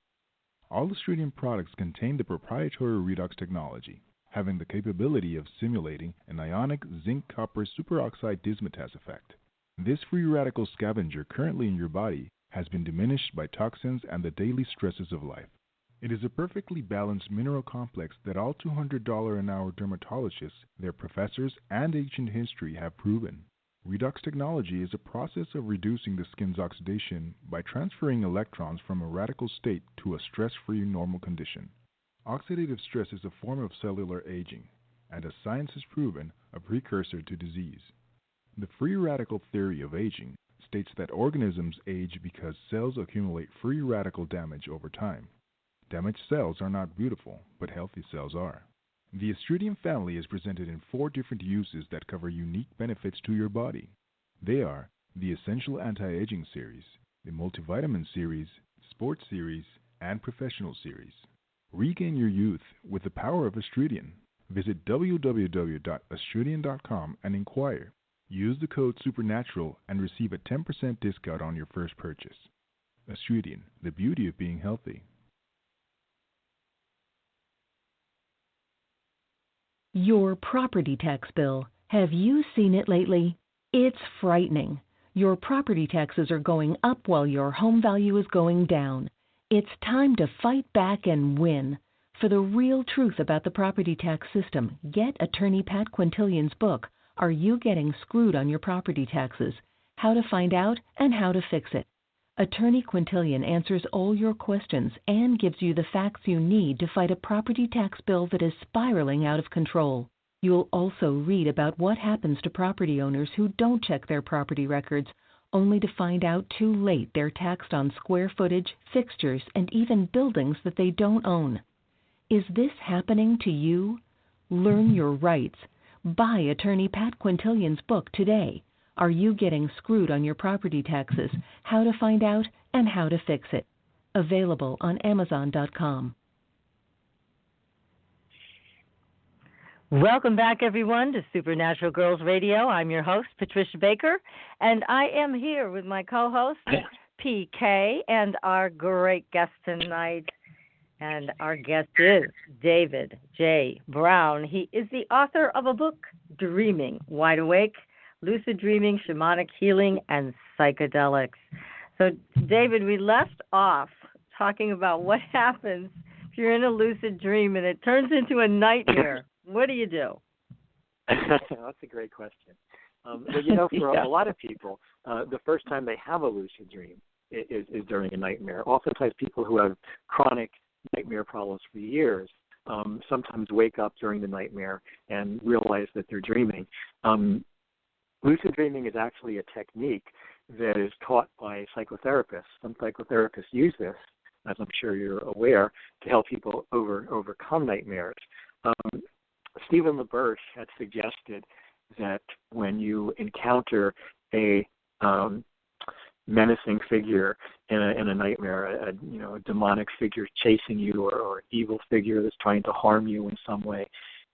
All Astridian products contain the proprietary redox technology, having the capability of simulating an ionic zinc-copper superoxide dismutase effect. This free radical scavenger currently in your body has been diminished by toxins and the daily stresses of life. It is a perfectly balanced mineral complex that all $200 an hour dermatologists, their professors, and ancient history have proven. Redox technology is a process of reducing the skin's oxidation by transferring electrons from a radical state to a stress-free normal condition. Oxidative stress is a form of cellular aging, and as science has proven, a precursor to disease. The free radical theory of aging states that organisms age because cells accumulate free radical damage over time. Damaged cells are not beautiful, but healthy cells are. The Astridian family is presented in 4 different uses that cover unique benefits to your body. They are the Essential Anti-Aging Series, the Multivitamin Series, Sports Series, and Professional Series. Regain your youth with the power of Astridian. Visit www.astridian.com and inquire. Use the code SUPERNATURAL and receive a 10% discount on your first purchase. Astridian, the beauty of being healthy. Your property tax bill. Have you seen it lately? It's frightening. Your property taxes are going up while your home value is going down. It's time to fight back and win. For the real truth about the property tax system, get attorney Pat Quintilian's book, Are You Getting Screwed on Your Property Taxes? How to Find Out and How to Fix It. Attorney Quintilian answers all your questions and gives you the facts you need to fight a property tax bill that is spiraling out of control. You'll also read about what happens to property owners who don't check their property records, only to find out too late they're taxed on square footage, fixtures, and even buildings that they don't own. Is this happening to you? Learn your rights. Buy attorney Pat Quintilian's book today. Are You Getting Screwed on Your Property Taxes? How to Find Out and How to Fix It. Available on Amazon.com. Welcome back, everyone, to Supernatural Girlz Radio. I'm your host, Patricia Baker, and I am here with my co-host, PK, and our great guest tonight. And our guest is David J. Brown. He is the author of a book, Dreaming Wide Awake, Lucid Dreaming, Shamanic Healing, and Psychedelics. So, David, we left off talking about what happens if you're in a lucid dream and it turns into a nightmare. What do you do? That's a great question. But, for a lot of people, the first time they have a lucid dream is during a nightmare. Oftentimes people who have chronic nightmare problems for years sometimes wake up during the nightmare and realize that they're dreaming. Lucid dreaming is actually a technique that is taught by psychotherapists. Some psychotherapists use this, as I'm sure you're aware, to help people overcome nightmares. Stephen LaBerge had suggested that when you encounter a menacing figure in a nightmare, a demonic figure chasing you, or an evil figure that's trying to harm you in some way,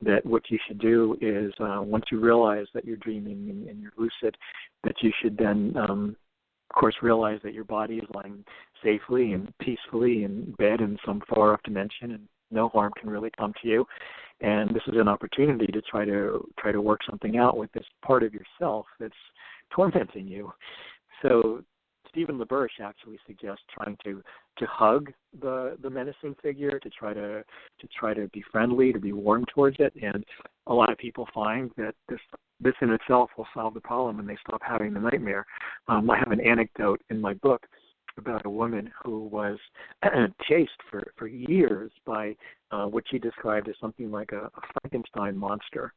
that what you should do is once you realize that you're dreaming and you're lucid, that you should then, of course, realize that your body is lying safely and peacefully in bed in some far-off dimension, and no harm can really come to you. And this is an opportunity to try to work something out with this part of yourself that's tormenting you. So Stephen LaBerge actually suggests trying to hug the menacing figure, to try to be friendly, to be warm towards it. And a lot of people find that this in itself will solve the problem and they stop having the nightmare. I have an anecdote in my book about a woman who was chased for years by what she described as something like a Frankenstein monster.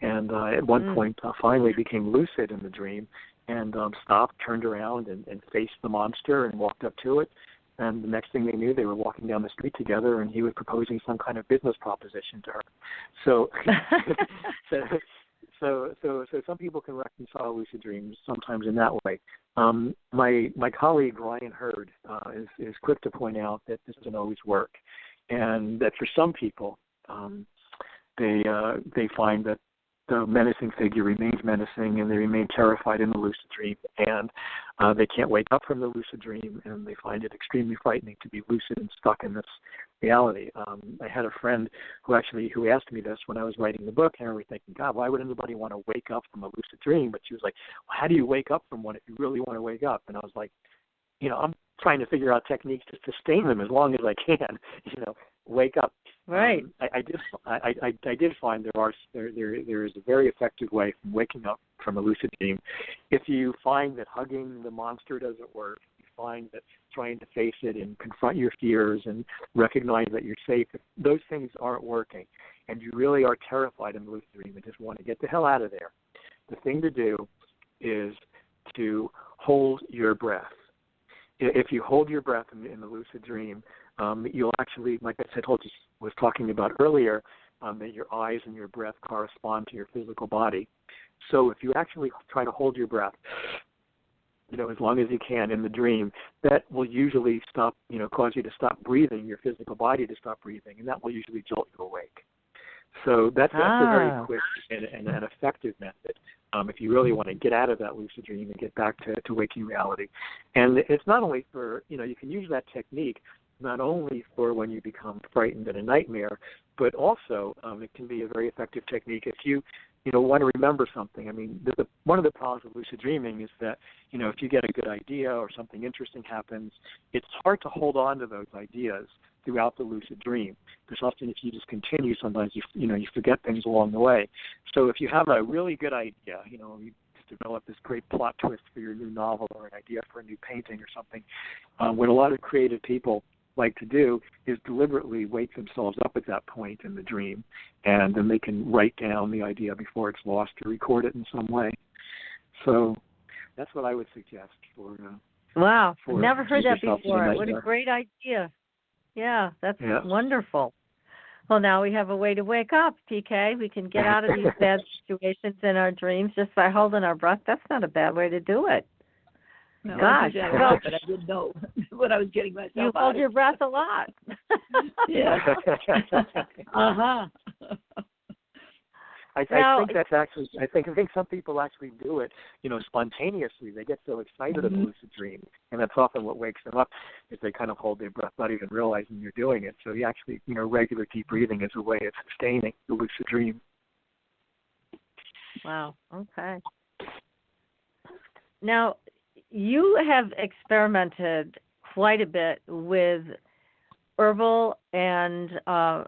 And at one point finally became lucid in the dream and stopped, turned around and faced the monster and walked up to it. And the next thing they knew, they were walking down the street together, and he was proposing some kind of business proposition to her. So, so some people can reconcile lucid dreams sometimes in that way. My colleague Ryan Hurd is quick to point out that this doesn't always work, and that for some people, they find that the menacing figure remains menacing, and they remain terrified in the lucid dream, and they can't wake up from the lucid dream, and they find it extremely frightening to be lucid and stuck in this reality. I had a friend who asked me this when I was writing the book, and I was thinking, God, why would anybody want to wake up from a lucid dream? But she was like, well, how do you wake up from one if you really want to wake up? And I was like, I'm trying to figure out techniques to sustain them as long as I can, wake up. Right. I did find there is a very effective way from waking up from a lucid dream. If you find that hugging the monster doesn't work, you find that trying to face it and confront your fears and recognize that you're safe, if those things aren't working, and you really are terrified in the lucid dream and just want to get the hell out of there, the thing to do is to hold your breath. If you hold your breath in the lucid dream, you'll actually, like I was talking about earlier, that your eyes and your breath correspond to your physical body. So if you actually try to hold your breath, as long as you can in the dream, that will usually cause you to stop breathing, your physical body to stop breathing, and that will usually jolt you awake. So that's a very quick and an effective method if you really want to get out of that lucid dream and get back to waking reality. And it's not only for, you can use that technique not only for when you become frightened in a nightmare, but also it can be a very effective technique if you want to remember something. I mean, one of the problems with lucid dreaming is that, if you get a good idea or something interesting happens, it's hard to hold on to those ideas throughout the lucid dream. Because often if you just continue, sometimes you forget things along the way. So if you have a really good idea, you develop this great plot twist for your new novel or an idea for a new painting or something, what a lot of creative people like to do is deliberately wake themselves up at that point in the dream, and then they can write down the idea before it's lost or record it in some way. So that's what I would suggest for. Wow, I've never heard that before. What a great idea! Yeah, that's wonderful. Well, now we have a way to wake up, PK. We can get out of these bad situations in our dreams just by holding our breath. That's not a bad way to do it. No, gosh, but I didn't know what I was getting myself out of. You hold your breath a lot. Yeah. I think that's actually. I think some people actually do it, spontaneously. They get so excited in a lucid dream, and that's often what wakes them up. Is they kind of hold their breath, not even realizing you're doing it. So you actually, regular deep breathing is a way of sustaining the lucid dream. Wow. Okay. Now, you have experimented quite a bit with herbal and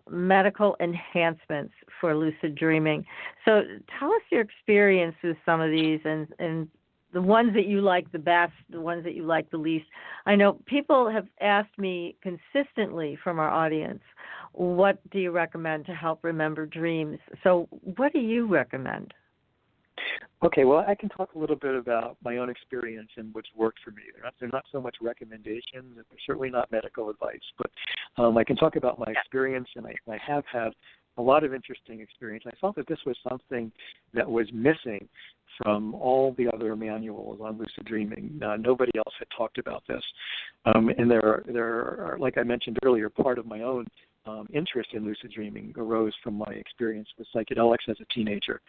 medical enhancements for lucid dreaming. So tell us your experience with some of these and the ones that you like the best, the ones that you like the least. I know people have asked me consistently from our audience, what do you recommend to help remember dreams? So what do you recommend? Okay, well, I can talk a little bit about my own experience and what's worked for me. They're not so much recommendations, and they're certainly not medical advice, but I can talk about my experience, and I have had a lot of interesting experience. I felt that this was something that was missing from all the other manuals on lucid dreaming. Nobody else had talked about this. And there are, like I mentioned earlier, part of my own interest in lucid dreaming arose from my experience with psychedelics as a teenager.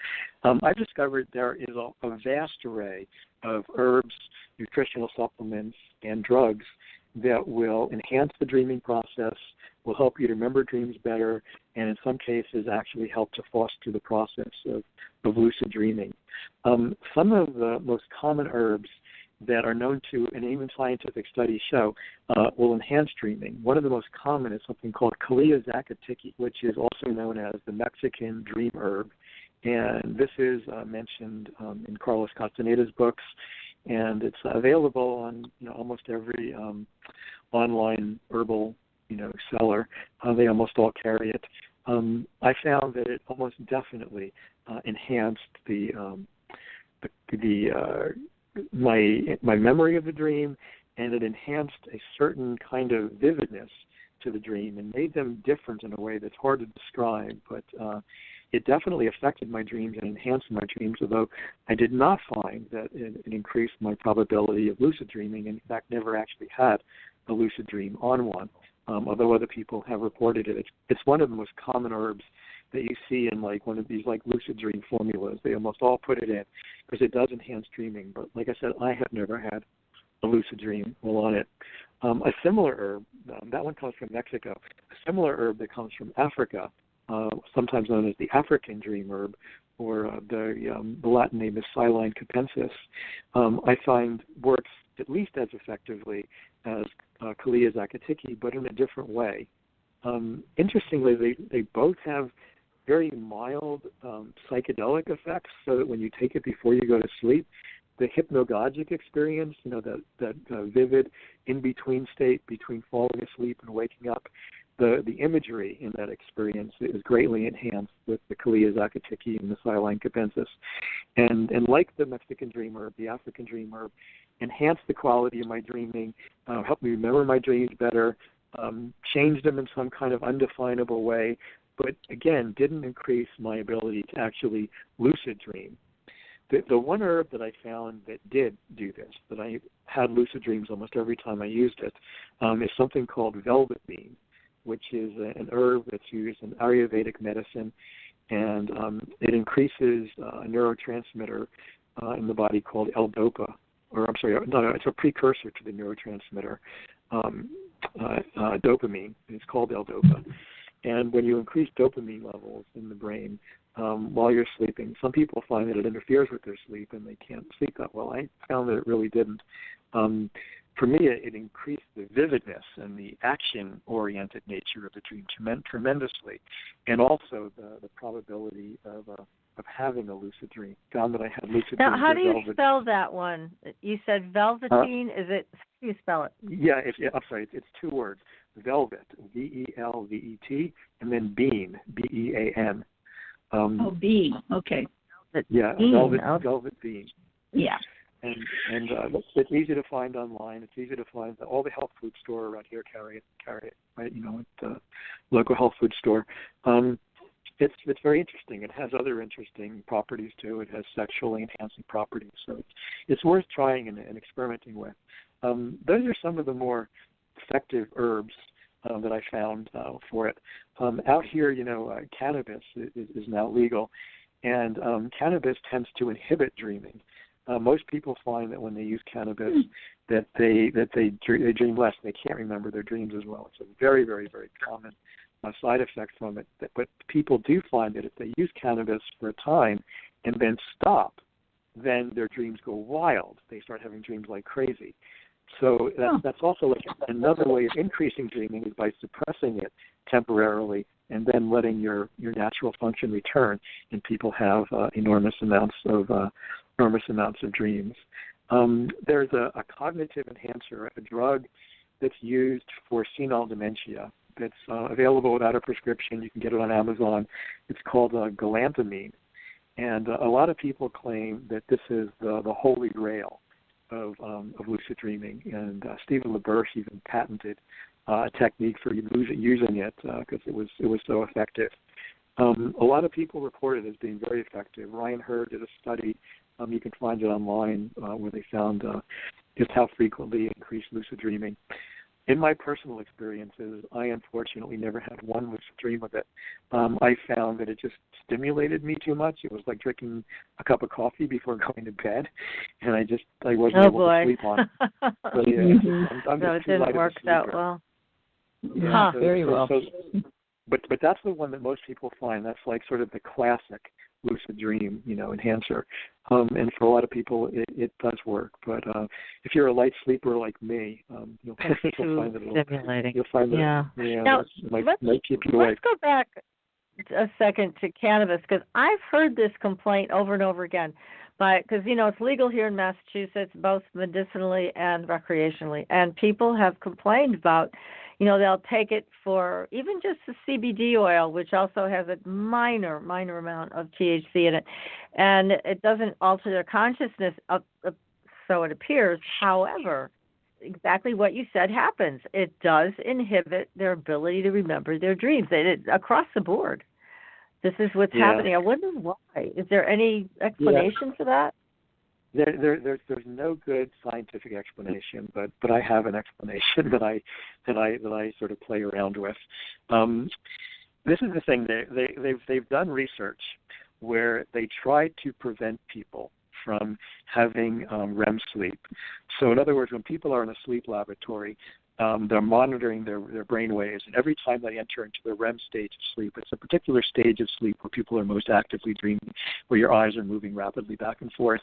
I've discovered there is a vast array of herbs, nutritional supplements, and drugs that will enhance the dreaming process, will help you to remember dreams better, and in some cases actually help to foster the process of lucid dreaming. Some of the most common herbs that are known to, and even scientific studies show, will enhance dreaming. One of the most common is something called Calea zacatiki, which is also known as the Mexican dream herb. And this is mentioned in Carlos Castaneda's books, and it's available on almost every online herbal seller. They almost all carry it. I found that it almost definitely enhanced my memory of the dream, and it enhanced a certain kind of vividness to the dream and made them different in a way that's hard to describe, but it definitely affected my dreams and enhanced my dreams, although I did not find that it increased my probability of lucid dreaming. In fact, never actually had a lucid dream on one, although other people have reported it. It's one of the most common herbs that you see in like one of these like lucid dream formulas. They almost all put it in because it does enhance dreaming. But like I said, I have never had a lucid dream while on it. A similar herb, that one comes from Mexico. A similar herb that comes from Africa, sometimes known as the African dream herb, or the Latin name is Psylline capensis, I find works at least as effectively as Kalia zakatiki, but in a different way. Interestingly, they both have very mild psychedelic effects, so that when you take it before you go to sleep, the hypnagogic experience, that vivid in-between state between falling asleep and waking up, the imagery in that experience is greatly enhanced with the Kalia zakatiki and the Psylline capensis. And like the Mexican dream herb, the African dream herb, enhanced the quality of my dreaming, helped me remember my dreams better, changed them in some kind of undefinable way, but again, didn't increase my ability to actually lucid dream. The one herb that I found that did do this, that I had lucid dreams almost every time I used it, is something called velvet bean, which is an herb that's used in Ayurvedic medicine, and it increases a neurotransmitter in the body called L-DOPA, it's a precursor to the neurotransmitter dopamine. It's called L-DOPA. And when you increase dopamine levels in the brain while you're sleeping, some people find that it interferes with their sleep and they can't sleep that well. I found that it really didn't. For me, it increased the vividness and the action-oriented nature of the dream tremendously, and also the probability of having a lucid dream. Found that I had lucid dreams. Now, how do you spell that one? You said velveteen. Is it? How do you spell it? Yeah, I'm sorry. It's two words: velvet, V-E-L-V-E-T, and then bean, B-E-A-N. Bean. Okay. Yeah, bean. Velvet bean. Yeah. And it's easy to find online. It's easy to find. All the health food store around here carry it, right? At the local health food store. It's very interesting. It has other interesting properties too. It has sexually enhancing properties, so it's worth trying and experimenting with. Those are some of the more effective herbs that I found for it. Out here, cannabis is now legal, and cannabis tends to inhibit dreaming. Most people find that when they use cannabis, that they dream less. They can't remember their dreams as well. It's a very, very, very common side effect from it. But people do find that if they use cannabis for a time and then stop, then their dreams go wild. They start having dreams like crazy. So that's also like another way of increasing dreaming is by suppressing it temporarily and then letting your natural function return. And people have enormous amounts of dreams. There's a cognitive enhancer, a drug that's used for senile dementia. That's available without a prescription. You can get it on Amazon. It's called galantamine, and a lot of people claim that this is the holy grail of lucid dreaming. And Stephen LaBerge even patented a technique for using it because it was so effective. A lot of people report it as being very effective. Ryan Hurd did a study. You can find it online where they found just how frequently it increased lucid dreaming. In my personal experiences, I unfortunately never had one lucid dream with it. I found that it just stimulated me too much. It was like drinking a cup of coffee before going to bed, and I wasn't able to sleep on it. So, yeah, I'm so it didn't work that well. Yeah, very well. But that's the one that most people find. That's like sort of the classic lucid dream, enhancer. And for a lot of people, it does work. But if you're a light sleeper like me, you'll find it stimulating. You'll find that Now, might keep you awake. Let's go back. a second to cannabis, because I've heard this complaint over and over again. Because, it's legal here in Massachusetts, both medicinally and recreationally. And people have complained about, they'll take it for even just the CBD oil, which also has a minor amount of THC in it. And it doesn't alter their consciousness, so it appears. However, exactly what you said happens. It does inhibit their ability to remember their dreams across the board. This is what's happening. I wonder why. Is there any explanation for that? There's no good scientific explanation, but I have an explanation that I sort of play around with. This is the thing. They've done research where they try to prevent people from having REM sleep. So in other words, when people are in a sleep laboratory, they're monitoring their brain waves, and every time they enter into the REM stage of sleep, it's a particular stage of sleep where people are most actively dreaming, where your eyes are moving rapidly back and forth.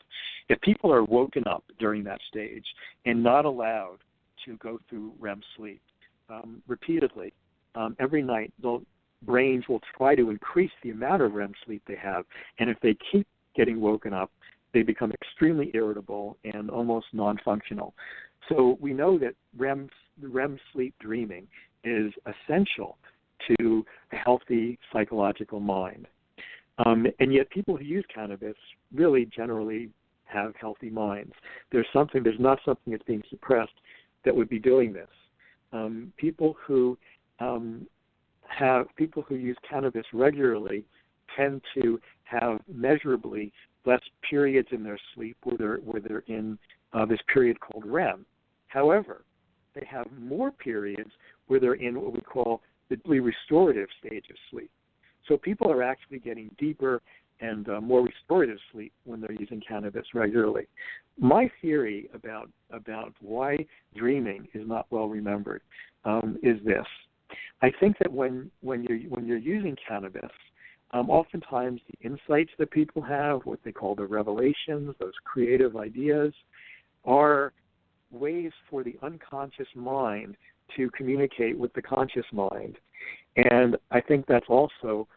If people are woken up during that stage and not allowed to go through REM sleep repeatedly, every night, their brains will try to increase the amount of REM sleep they have, and if they keep getting woken up, they become extremely irritable and almost non-functional. So we know that REM sleep dreaming is essential to a healthy psychological mind. And yet people who use cannabis really generally have healthy minds. There's not something that's being suppressed that would be doing this. People who use cannabis regularly tend to have measurably less periods in their sleep where they're in this period called REM. However, they have more periods where they're in what we call the restorative stage of sleep. So people are actually getting deeper and more restorative sleep when they're using cannabis regularly. My theory about why dreaming is not well remembered is this. I think that when you're using cannabis, oftentimes the insights that people have, what they call the revelations, those creative ideas, are ways for the unconscious mind to communicate with the conscious mind. And I think that's also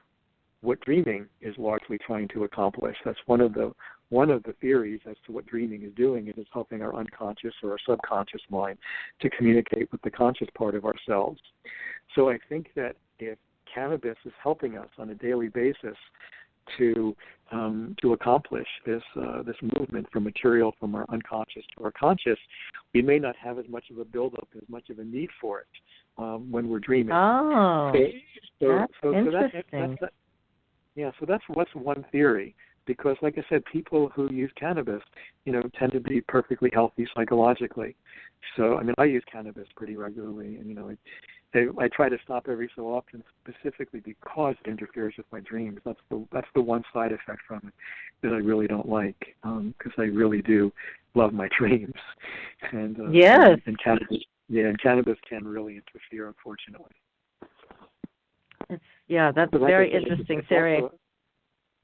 what dreaming is largely trying to accomplish. That's one of the theories as to what dreaming is doing. It is helping our unconscious or our subconscious mind to communicate with the conscious part of ourselves. So I think that if cannabis is helping us on a daily basis to accomplish this movement from material from our unconscious to our conscious, we may not have as much of a buildup, as much of a need for it when we're dreaming. Oh, that's interesting. So that's what's one theory. Because, like I said, people who use cannabis, tend to be perfectly healthy psychologically. So, I use cannabis pretty regularly, and I try to stop every so often, specifically because it interferes with my dreams. That's the one side effect from it that I really don't like, because I really do love my dreams. And yes, and cannabis can really interfere, unfortunately. That's a very interesting theory.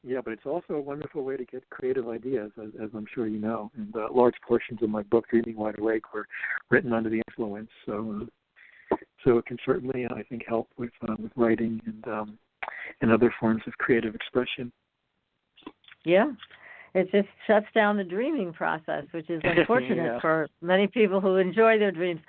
But it's also a wonderful way to get creative ideas, as I'm sure you know. And large portions of my book, Dreaming Wide Awake, were written under the influence. So it can certainly, I think, help with writing and other forms of creative expression. Yeah. It just shuts down the dreaming process, which is unfortunate for many people who enjoy their dreams.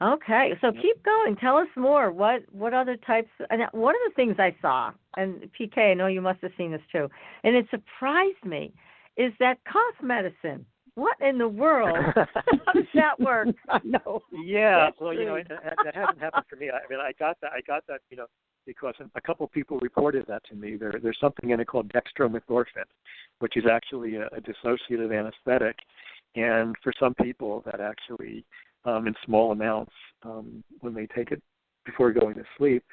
Okay, so keep going. Tell us more. What other types? And one of the things I saw, and PK, I know you must have seen this too, and it surprised me, is that cough medicine. What in the world? How does that work? I know. Yeah, well, that hasn't happened for me. I got that, because a couple of people reported that to me. There's something in it called dextromethorphan, which is actually a dissociative anesthetic, and for some people that actually, in small amounts, when they take it before going to sleep,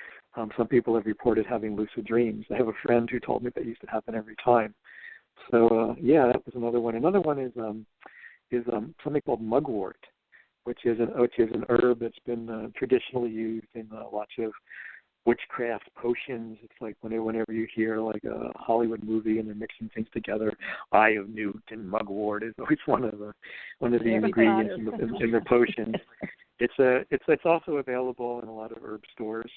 some people have reported having lucid dreams. I have a friend who told me that used to happen every time. So that was another one. Another one is something called mugwort, which is an herb that's been traditionally used in lots of witchcraft potions. It's like whenever you hear like a Hollywood movie and they're mixing things together, Eye of Newt and mugwort is always one of the ingredients in the potions. It's also available in a lot of herb stores.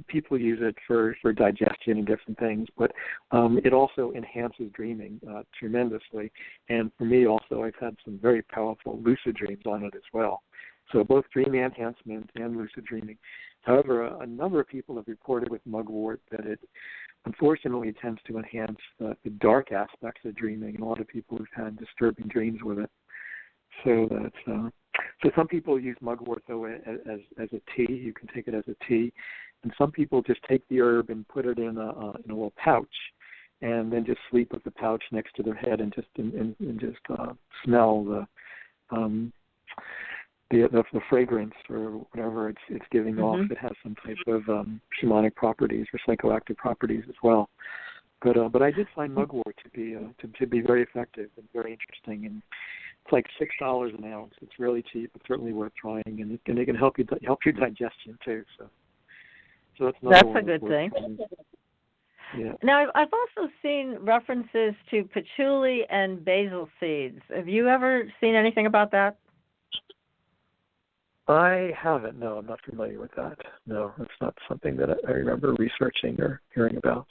People use it for digestion and different things, but it also enhances dreaming tremendously. And for me also, I've had some very powerful lucid dreams on it as well. So both dream enhancement and lucid dreaming. However, a number of people have reported with mugwort that it unfortunately tends to enhance the dark aspects of dreaming, and a lot of people have had disturbing dreams with it. So that's so some people use mugwort though as a tea. You can take it as a tea, and some people just take the herb and put it in a little pouch, and then just sleep with the pouch next to their head and just smell the fragrance or whatever it's giving off. It has some type of shamanic properties or psychoactive properties as well. But I did find mugwort to be very effective and very interesting, and it's like $6 an ounce. It's really cheap. It's certainly worth trying, and it can help your digestion too. So that's a good thing. Yeah. Now, I've also seen references to patchouli and basil seeds. Have you ever seen anything about that? I haven't. No, I'm not familiar with that. No, it's not something that I remember researching or hearing about.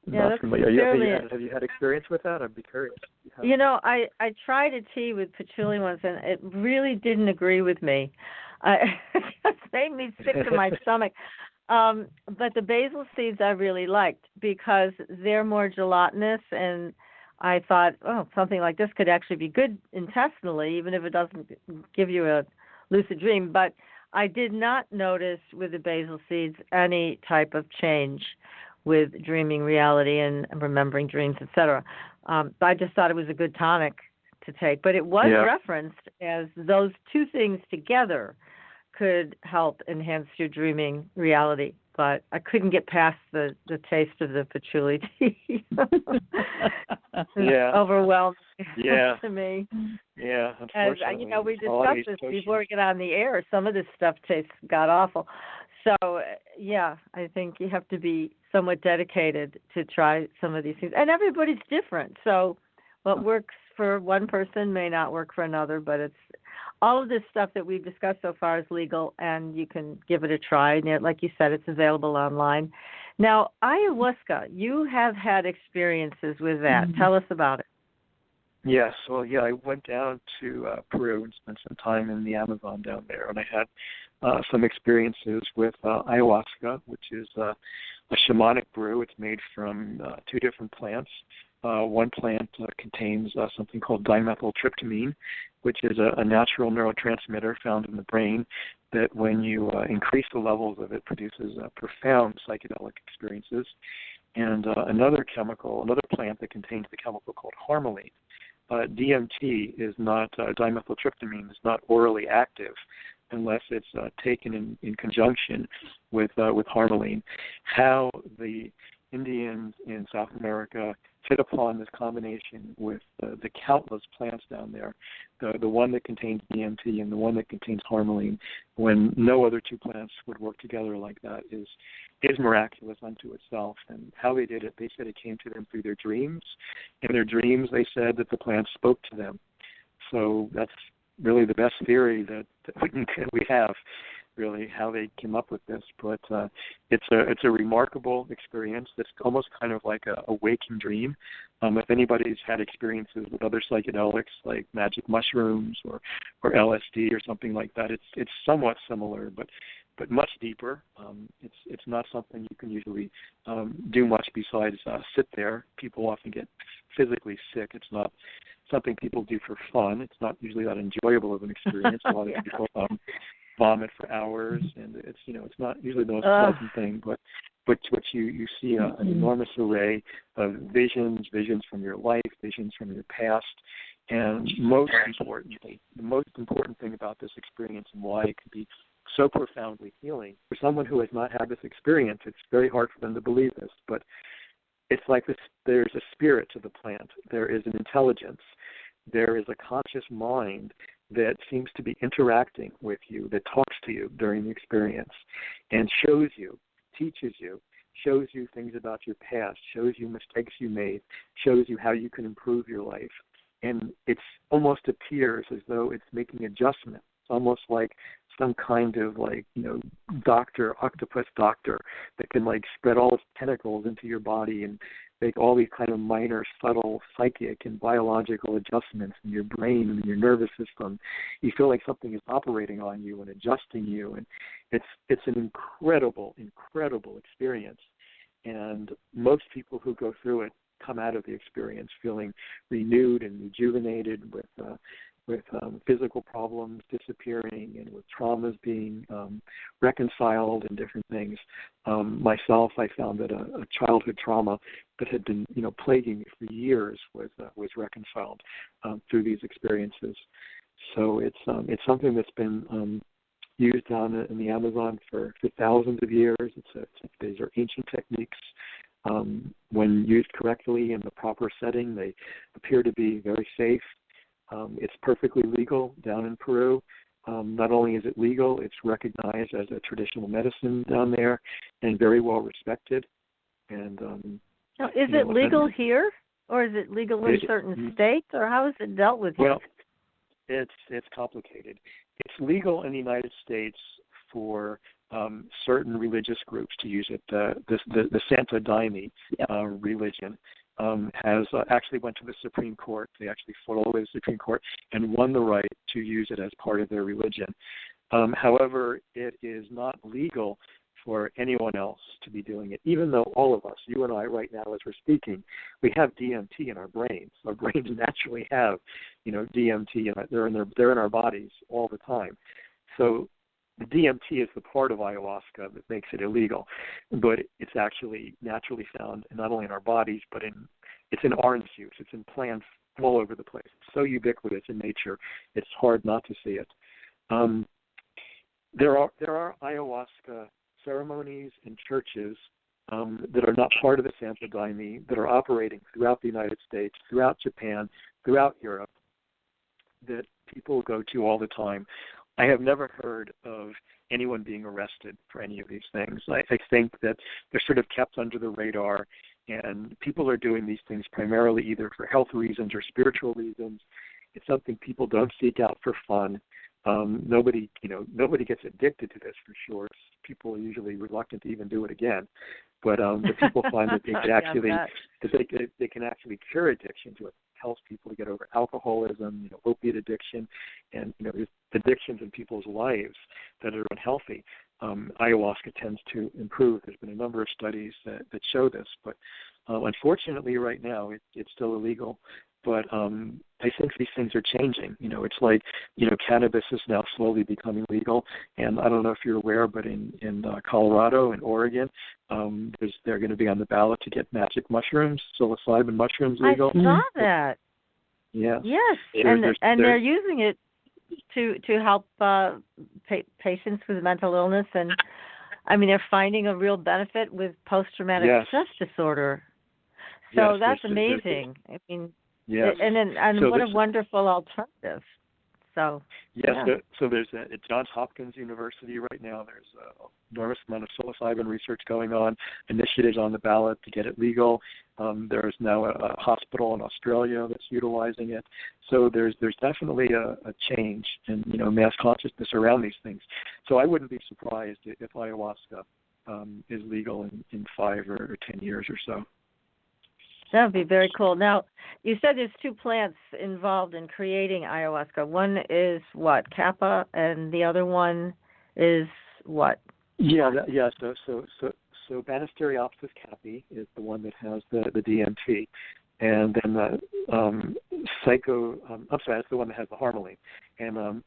Not familiar. Have you had experience with that? I'd be curious. You know, I tried a tea with patchouli once, and it really didn't agree with me. It just made me sick to my stomach. But the basil seeds I really liked because they're more gelatinous, and I thought, something like this could actually be good intestinally, even if it doesn't give you a lucid dream. But I did not notice with the basil seeds any type of change with dreaming reality and remembering dreams, etc. I just thought it was a good tonic to take. But it was referenced as those two things together could help enhance your dreaming reality. But I couldn't get past the taste of the patchouli tea. Overwhelmed to me. Yeah, unfortunately. As we discussed this before we get on the air. Some of this stuff tastes god-awful. So, I think you have to be somewhat dedicated to try some of these things. And everybody's different. So what works for one person may not work for another, but it's all of this stuff that we've discussed so far is legal, and you can give it a try. And like you said, it's available online. Now, ayahuasca, you have had experiences with that. Tell us about it. Yes. Well, I went down to Peru and spent some time in the Amazon down there, and I had some experiences with ayahuasca, which is a shamanic brew. It's made from two different plants. One plant contains something called dimethyltryptamine, which is a natural neurotransmitter found in the brain that when you increase the levels of it produces profound psychedelic experiences. And another plant that contains the chemical called harmaline. DMT is not, dimethyltryptamine is not orally active unless it's taken in conjunction with harmaline. How the Indians in South America hit upon this combination with the countless plants down there, the one that contains DMT and the one that contains harmaline, when no other two plants would work together like that, is miraculous unto itself. And how they did it, they said it came to them through their dreams. In their dreams, they said that the plants spoke to them. So that's really the best theory that we have, really, how they came up with this. But it's a remarkable experience. It's almost kind of like a waking dream. If anybody's had experiences with other psychedelics like magic mushrooms or LSD or something like that, it's somewhat similar, but much deeper. It's not something you can usually do much besides sit there. People often get physically sick. It's not something people do for fun. It's not usually that enjoyable of an experience. A lot of people vomit for hours, and it's not usually the most pleasant thing. But you see an enormous array of visions from your life, visions from your past, and most importantly, the most important thing about this experience and why it can be so profoundly healing for someone who has not had this experience. It's very hard for them to believe this, but it's like this. There's a spirit to the plant. There is an intelligence. There is a conscious mind that seems to be interacting with you, that talks to you during the experience and shows you, teaches you, shows you things about your past, shows you mistakes you made, shows you how you can improve your life. And it almost appears as though it's making adjustments almost like some kind of like, doctor, octopus doctor that can like spread all its tentacles into your body and make all these kind of minor, subtle psychic and biological adjustments in your brain and your nervous system. You feel like something is operating on you and adjusting you, and it's an incredible, incredible experience. And most people who go through it come out of the experience feeling renewed and rejuvenated, with physical problems disappearing and with traumas being reconciled and different things. Myself, I found that a childhood trauma that had been, plaguing me for years was reconciled through these experiences. So it's something that's been used down in the Amazon for thousands of years. These are ancient techniques. When used correctly in the proper setting, they appear to be very safe. It's perfectly legal down in Peru. Not only is it legal, it's recognized as a traditional medicine down there and very well respected. And now, is it legal here, or is it legal in certain states, or how is it dealt with here? Well, it's complicated. It's legal in the United States for certain religious groups to use it. The Santo Daime religion has actually went to the Supreme Court. They actually fought all the way to the Supreme Court and won the right to use it as part of their religion. However, it is not legal for anyone else to be doing it, even though all of us, you and I right now as we're speaking, we have DMT in our brains. Our brains naturally have, DMT, and they're in our bodies all the time. So the DMT is the part of ayahuasca that makes it illegal, but it's actually naturally found not only in our bodies, but it's in orange juice. It's in plants all over the place. It's so ubiquitous in nature, it's hard not to see it. There are ayahuasca ceremonies and churches that are not part of the Santo Daime that are operating throughout the United States, throughout Japan, throughout Europe, that people go to all the time. I have never heard of anyone being arrested for any of these things. I think that they're sort of kept under the radar, and people are doing these things primarily either for health reasons or spiritual reasons. It's something people don't seek out for fun. Nobody gets addicted to this for sure. People are usually reluctant to even do it again. But the people find that they can actually they can actually cure addiction to it. Helps people to get over alcoholism, opiate addiction, and there's addictions in people's lives that are unhealthy. Ayahuasca tends to improve. There's been a number of studies that show this, but unfortunately, right now it's still illegal. But I think these things are changing. It's like cannabis is now slowly becoming legal, and I don't know if you're aware, but in Colorado and Oregon, they're going to be on the ballot to get magic mushrooms, psilocybin mushrooms legal. I saw that. Yes. Yes, and they're using it to help patients with mental illness, and they're finding a real benefit with post-traumatic stress disorder. So that's amazing. Yes. And what a wonderful alternative. So yes, so there's at Johns Hopkins University right now. There's an enormous amount of psilocybin research going on. Initiatives on the ballot to get it legal. There's now a hospital in Australia that's utilizing it. So there's definitely a change in mass consciousness around these things. So I wouldn't be surprised if ayahuasca is legal in 5 or 10 years or so. That would be very cool. Now, you said there's 2 plants involved in creating ayahuasca. One is what, Kappa, and the other one is what? So Banisteriopsis caapi is the one that has the DMT, and then that's the one that has the harmaline, and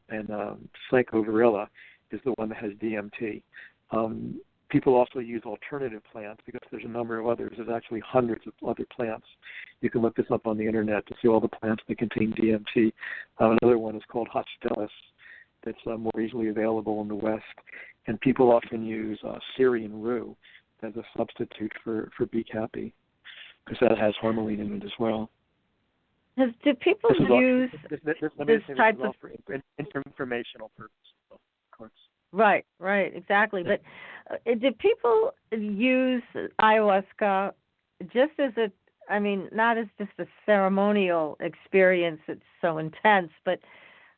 Psychovirilla is the one that has DMT. People also use alternative plants because there's a number of others. There's actually hundreds of other plants. You can look this up on the internet to see all the plants that contain DMT. Another one is called Hostelis that's more easily available in the West. And people often use Syrian rue as a substitute for B-caapi because that has harmaline in it as well. Do people use this type of... for informational purposes, of course. Right, exactly. But do people use ayahuasca just as not as just a ceremonial experience that's so intense, but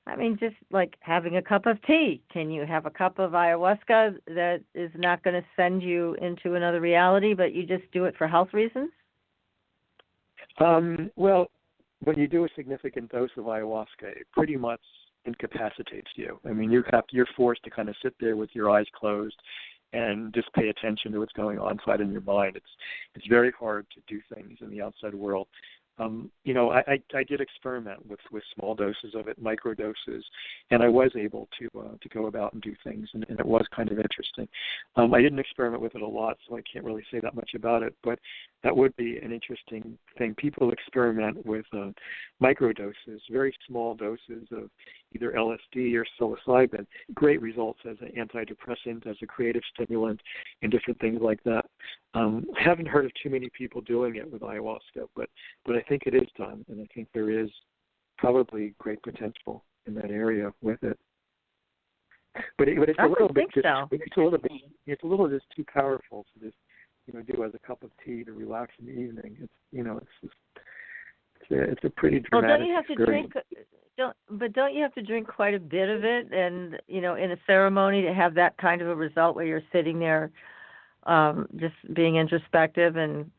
I mean, just like having a cup of tea. Can you have a cup of ayahuasca that is not going to send you into another reality, but you just do it for health reasons? Well, when you do a significant dose of ayahuasca, it pretty much incapacitates you. I mean, you're forced to kind of sit there with your eyes closed and just pay attention to what's going on inside in your mind. It's very hard to do things in the outside world. I did experiment with small doses of it, micro doses, and I was able to go about and do things, and it was kind of interesting. I didn't experiment with it a lot, so I can't really say that much about it, but that would be an interesting thing. People experiment with micro doses, very small doses of either LSD or psilocybin. Great results as an antidepressant, as a creative stimulant, and different things like that. I haven't heard of too many people doing it with ayahuasca, but I think it is done, and I think there is probably great potential in that area with it. But it's a little bit it's a little just too powerful to just do as a cup of tea to relax in the evening. It's a pretty dramatic don't you have experience. To drink? Don't you have to drink quite a bit of it, and in a ceremony to have that kind of a result where you're sitting there, just being introspective and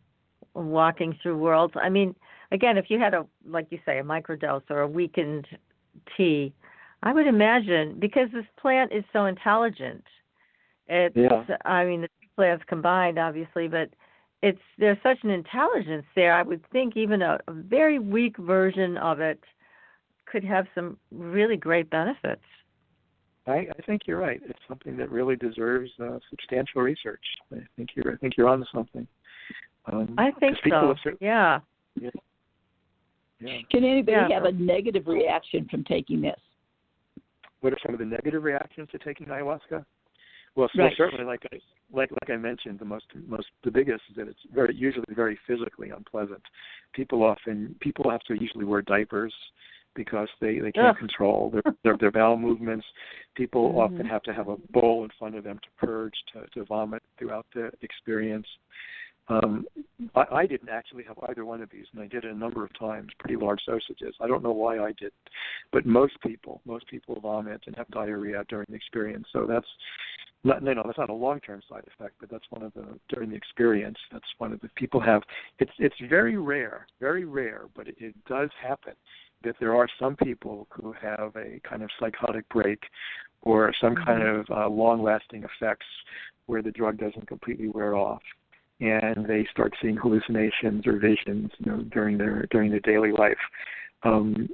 walking through worlds? I mean, again, if you had like you say, a microdose or a weakened tea, I would imagine, because this plant is so intelligent. I mean, the two plants combined, obviously, but there's such an intelligence there. I would think even a very weak version of it could have some really great benefits. I think you're right. It's something that really deserves substantial research. I think you're onto something. I think so. Yeah. Can anybody have a negative reaction from taking this? What are some of the negative reactions to taking ayahuasca? Well, certainly, like I mentioned, the biggest is that it's usually very physically unpleasant. People have to usually wear diapers because they can't control their bowel movements. People often have to have a bowl in front of them to purge, to vomit throughout the experience. I didn't actually have either one of these, and I did it a number of times, pretty large dosages. I don't know why I didn't, but most people vomit and have diarrhea during the experience. So that's not a long-term side effect, but that's one of during the experience. That's one of the people have. It's very rare, but it does happen that there are some people who have a kind of psychotic break or some kind of long-lasting effects where the drug doesn't completely wear off, and they start seeing hallucinations or visions, during their daily life. And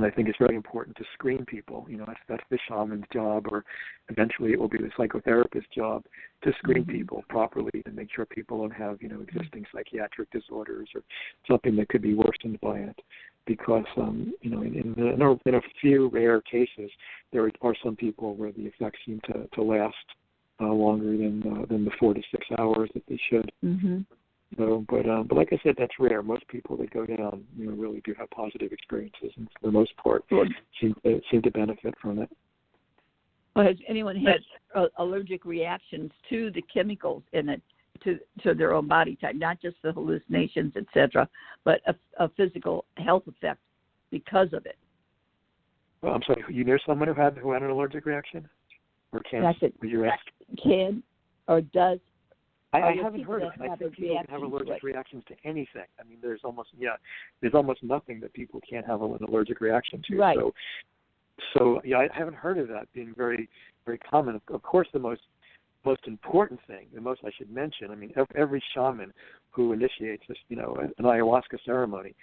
I think it's very important to screen people. That's the shaman's job, or eventually it will be the psychotherapist's job to screen people properly and make sure people don't have, existing psychiatric disorders or something that could be worsened by it. Because, in a few rare cases, there are some people where the effects seem to last longer than the 4 to 6 hours that they should. So, but like I said, that's rare. Most people that go down, really do have positive experiences, and for the most part, seem to benefit from it. Well, has anyone had allergic reactions to the chemicals in it, to their own body type, not just the hallucinations, etc., but a physical health effect because of it? Well, I'm sorry. You know someone who had an allergic reaction, or can? Can or does? I haven't heard of it. I think people can have allergic reactions to anything. I mean, there's almost nothing that people can't have an allergic reaction to. Right. So I haven't heard of that being very, very common. Of course, the most important thing, I should mention, I mean, every shaman who initiates this, an ayahuasca ceremony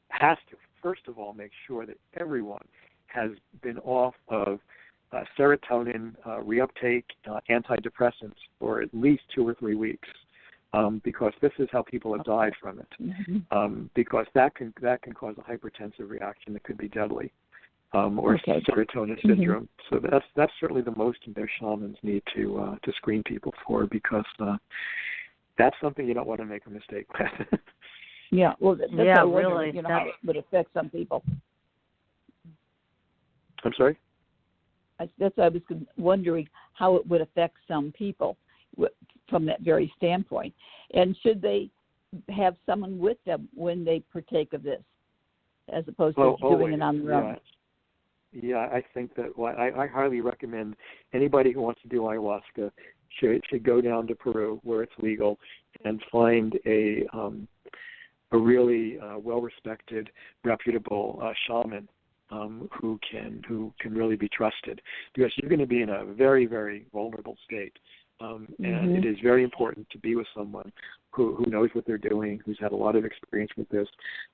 has to, first of all, make sure that everyone has been off of serotonin reuptake antidepressants for at least 2 or 3 weeks, because this is how people have died from it. Because that can cause a hypertensive reaction that could be deadly, or serotonin syndrome. So that's certainly the most their shamans need to screen people for, because that's something you don't want to make a mistake with. Yeah, well, that's really, how it would affect some people. I'm sorry? That's why I was wondering how it would affect some people from that very standpoint. And should they have someone with them when they partake of this, as opposed to doing it on their own? I think that I highly recommend anybody who wants to do ayahuasca should go down to Peru where it's legal and find a really well-respected, reputable shaman who can really be trusted, because you're going to be in a very, very vulnerable state. And it is very important to be with someone who knows what they're doing, who's had a lot of experience with this,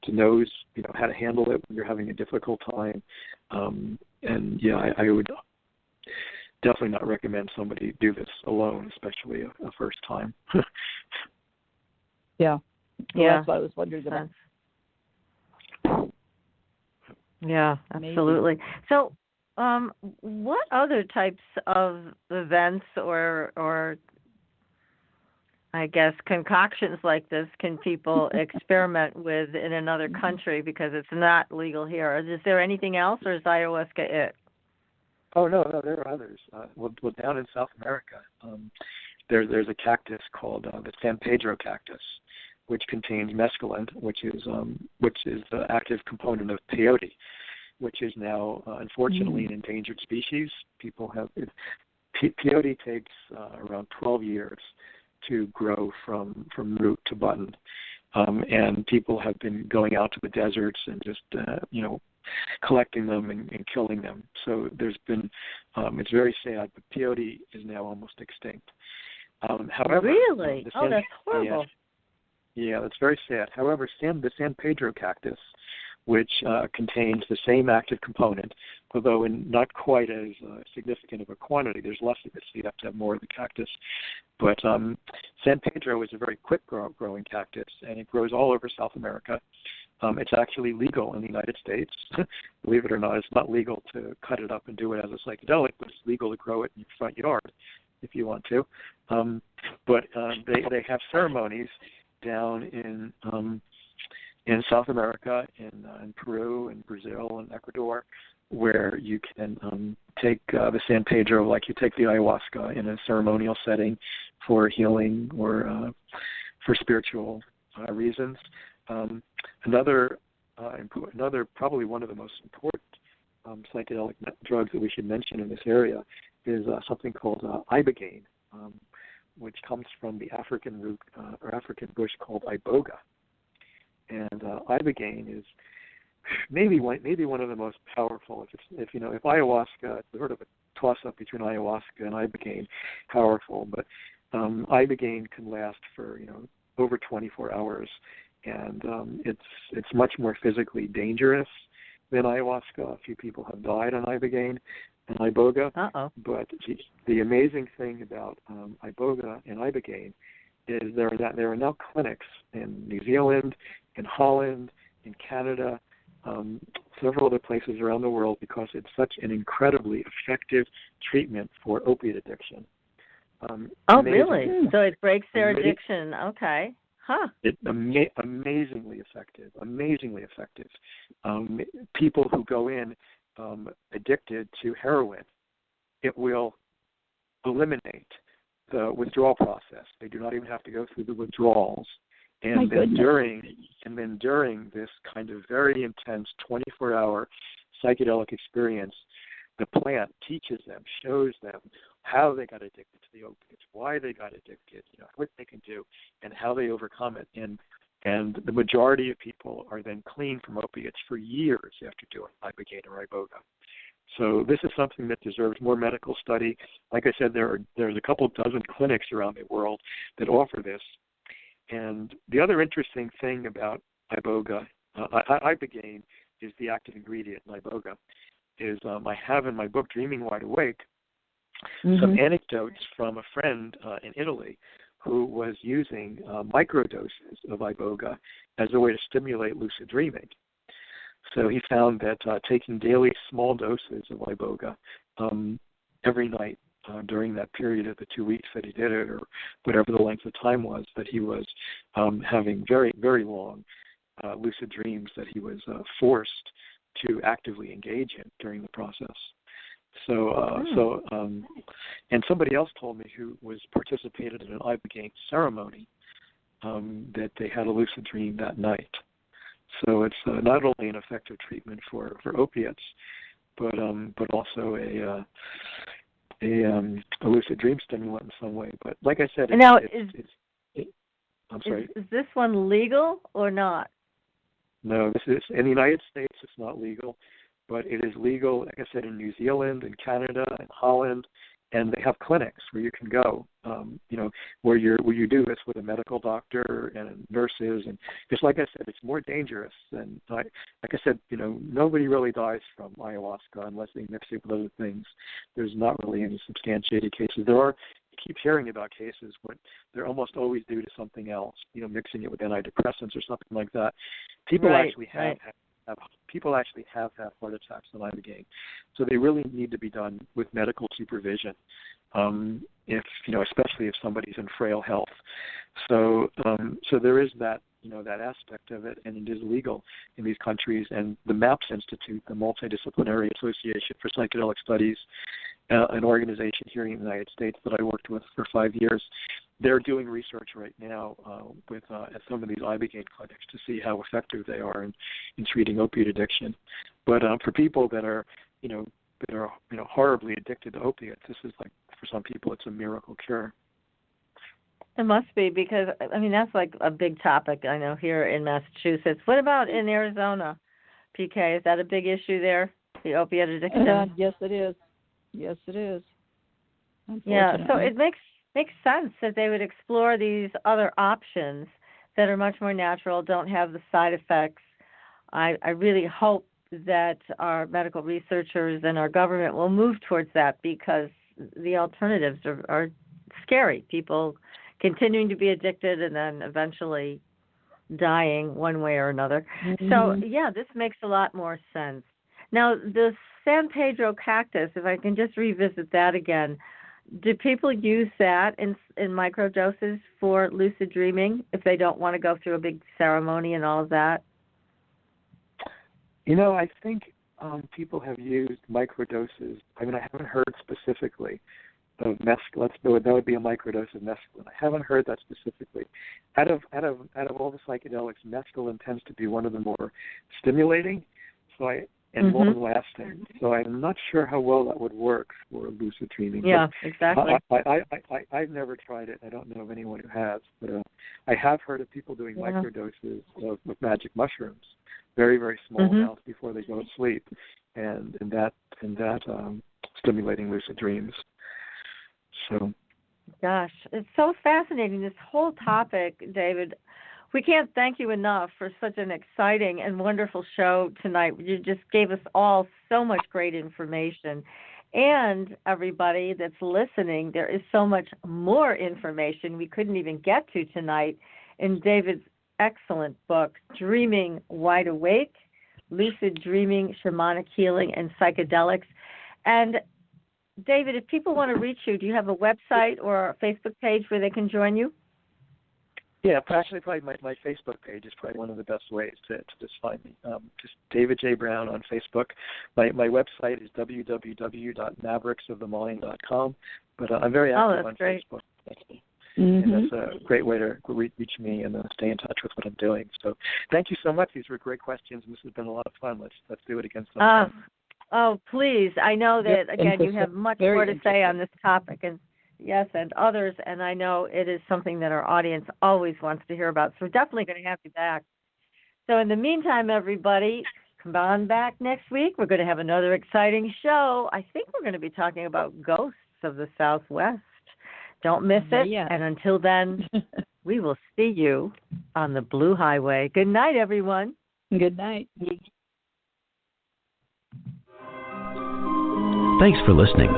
knows how to handle it when you're having a difficult time. I would definitely not recommend somebody do this alone, especially a first time. Yeah. Well, that's what I was wondering about. Yeah, absolutely. Amazing. So, what other types of events or I guess concoctions like this can people experiment with in another country, because it's not legal here? Is there anything else, or is ayahuasca it? Oh, no, there are others. Well, down in South America, there's a cactus called the San Pedro cactus, which contains mescaline, which is the active component of peyote, which is now unfortunately an endangered species. Peyote takes around 12 years to grow from root to button, and people have been going out to the deserts and just collecting them and killing them. So there's been it's very sad, but peyote is now almost extinct. However, really? That's horrible. Yeah, that's very sad. However, the San Pedro cactus, which contains the same active component, although in not quite as significant of a quantity. There's less of it, so you have to have more of the cactus. But San Pedro is a very quick growing cactus, and it grows all over South America. It's actually legal in the United States. Believe it or not, it's not legal to cut it up and do it as a psychedelic, but it's legal to grow it in your front yard if you want to. But they have ceremonies down in South America, in Peru, and Brazil, and Ecuador, where you can take the San Pedro, like you take the ayahuasca, in a ceremonial setting for healing or for spiritual reasons. Another probably one of the most important psychedelic drugs that we should mention in this area is something called ibogaine, which comes from the African root or African bush called iboga. And ibogaine is maybe one of the most powerful. If ayahuasca, it's sort of a toss-up between ayahuasca and ibogaine, powerful, but ibogaine can last for over 24 hours, and it's much more physically dangerous than ayahuasca. A few people have died on ibogaine and iboga. But the amazing thing about iboga and ibogaine is there are now clinics in New Zealand, in Holland, in Canada, several other places around the world, because it's such an incredibly effective treatment for opiate addiction. Really? So it breaks their addiction. Okay. Huh. It's amazingly effective. People who go in addicted to heroin, it will eliminate the withdrawal process. They do not even have to go through the withdrawals. And then during this kind of very intense 24-hour psychedelic experience, the plant teaches them, shows them how they got addicted to the opiates, why they got addicted, what they can do, and how they overcome it. And the majority of people are then clean from opiates for years after doing ibogaine or iboga. So this is something that deserves more medical study. Like I said, there's a couple dozen clinics around the world that offer this. And the other interesting thing about iboga, ibogaine is the active ingredient in iboga, is I have in my book, Dreaming Wide Awake, some anecdotes from a friend in Italy who was using microdoses of iboga as a way to stimulate lucid dreaming. So he found that taking daily small doses of iboga every night during that period of the 2 weeks that he did it, or whatever the length of time was, that he was having very, very long lucid dreams that he was forced to actively engage in during the process. And somebody else told me who participated in an ibogaine ceremony that they had a lucid dream that night. So it's not only an effective treatment for opiates, but also a lucid dream stimulant in some way. But like I said, I'm sorry. Is this one legal or not? No, this is in the United States. It's not legal, but it is legal. Like I said, in New Zealand, in Canada, in Holland, and they have clinics where you can go. Where you do this with a medical doctor and nurses, and just like I said, it's more dangerous than like I said. Nobody really dies from ayahuasca unless they mix it with other things. There's not really any substantiated cases. There are. You keep hearing about cases, but they're almost always due to something else. Mixing it with antidepressants or something like that. People actually have had heart attacks on Ibogaine, so they really need to be done with medical supervision. Especially if somebody's in frail health. So there is that that aspect of it, and it is legal in these countries. And the MAPS Institute, the Multidisciplinary Association for Psychedelic Studies, an organization here in the United States that I worked with for 5 years, they're doing research right now at some of these Ibogaine clinics to see how effective they are in treating opiate addiction. But for people that are horribly addicted to opiates, this is like, for some people, it's a miracle cure. It must be, because that's like a big topic I know here in Massachusetts. What about in Arizona, PK? Is that a big issue there, the opiate addiction? Yes, it is. Yes, it is. Yeah, so it makes sense that they would explore these other options that are much more natural, don't have the side effects. I really hope that our medical researchers and our government will move towards that, because the alternatives are scary. People continuing to be addicted and then eventually dying one way or another. Mm-hmm. So, yeah, this makes a lot more sense. Now, the San Pedro cactus, if I can just revisit that again, do people use that in microdoses for lucid dreaming if they don't want to go through a big ceremony and all of that? I think people have used microdoses. I haven't heard specifically of mescaline. That would be a microdose of mescaline. I haven't heard that specifically. Out of all the psychedelics, mescaline tends to be one of the more stimulating, and long-lasting. So I'm not sure how well that would work for lucid dreaming. Yeah, exactly. I've never tried it. I don't know of anyone who has, but I have heard of people doing microdoses of magic mushrooms, very, very small amounts before they go to sleep, and that stimulating lucid dreams. So, gosh, it's so fascinating, this whole topic, David. We can't thank you enough for such an exciting and wonderful show tonight. You just gave us all so much great information. And everybody that's listening, there is so much more information we couldn't even get to tonight in David's excellent book, Dreaming Wide Awake, Lucid Dreaming, Shamanic Healing, and Psychedelics. And David, if people want to reach you, do you have a website or a Facebook page where they can join you? Yeah, actually, probably my Facebook page is probably one of the best ways to just find me. Just David J. Brown on Facebook. My website is www.mavericksofthemind.com, but I'm very active on great. Facebook. And that's a great way to reach me and stay in touch with what I'm doing. So thank you so much. These were great questions, and this has been a lot of fun. Let's do it again sometime. Oh, please. I know that, again, you have much more to say on this topic, and yes, and others, and I know it is something that our audience always wants to hear about, so we're definitely going to have you back. So in the meantime, everybody, come on back next week. We're going to have another exciting show. I think we're going to be talking about ghosts of the Southwest. Don't miss it, and until then, we will see you on the Blue Highway. Good night, everyone. Good night. Thanks for listening.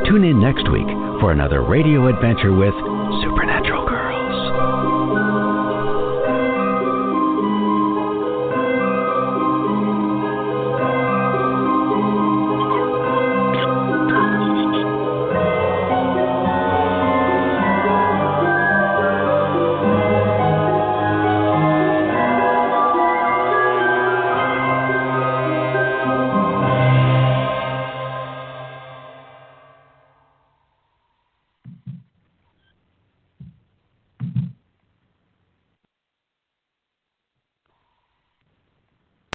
Tune in next week for another radio adventure with Supernatural Girlz.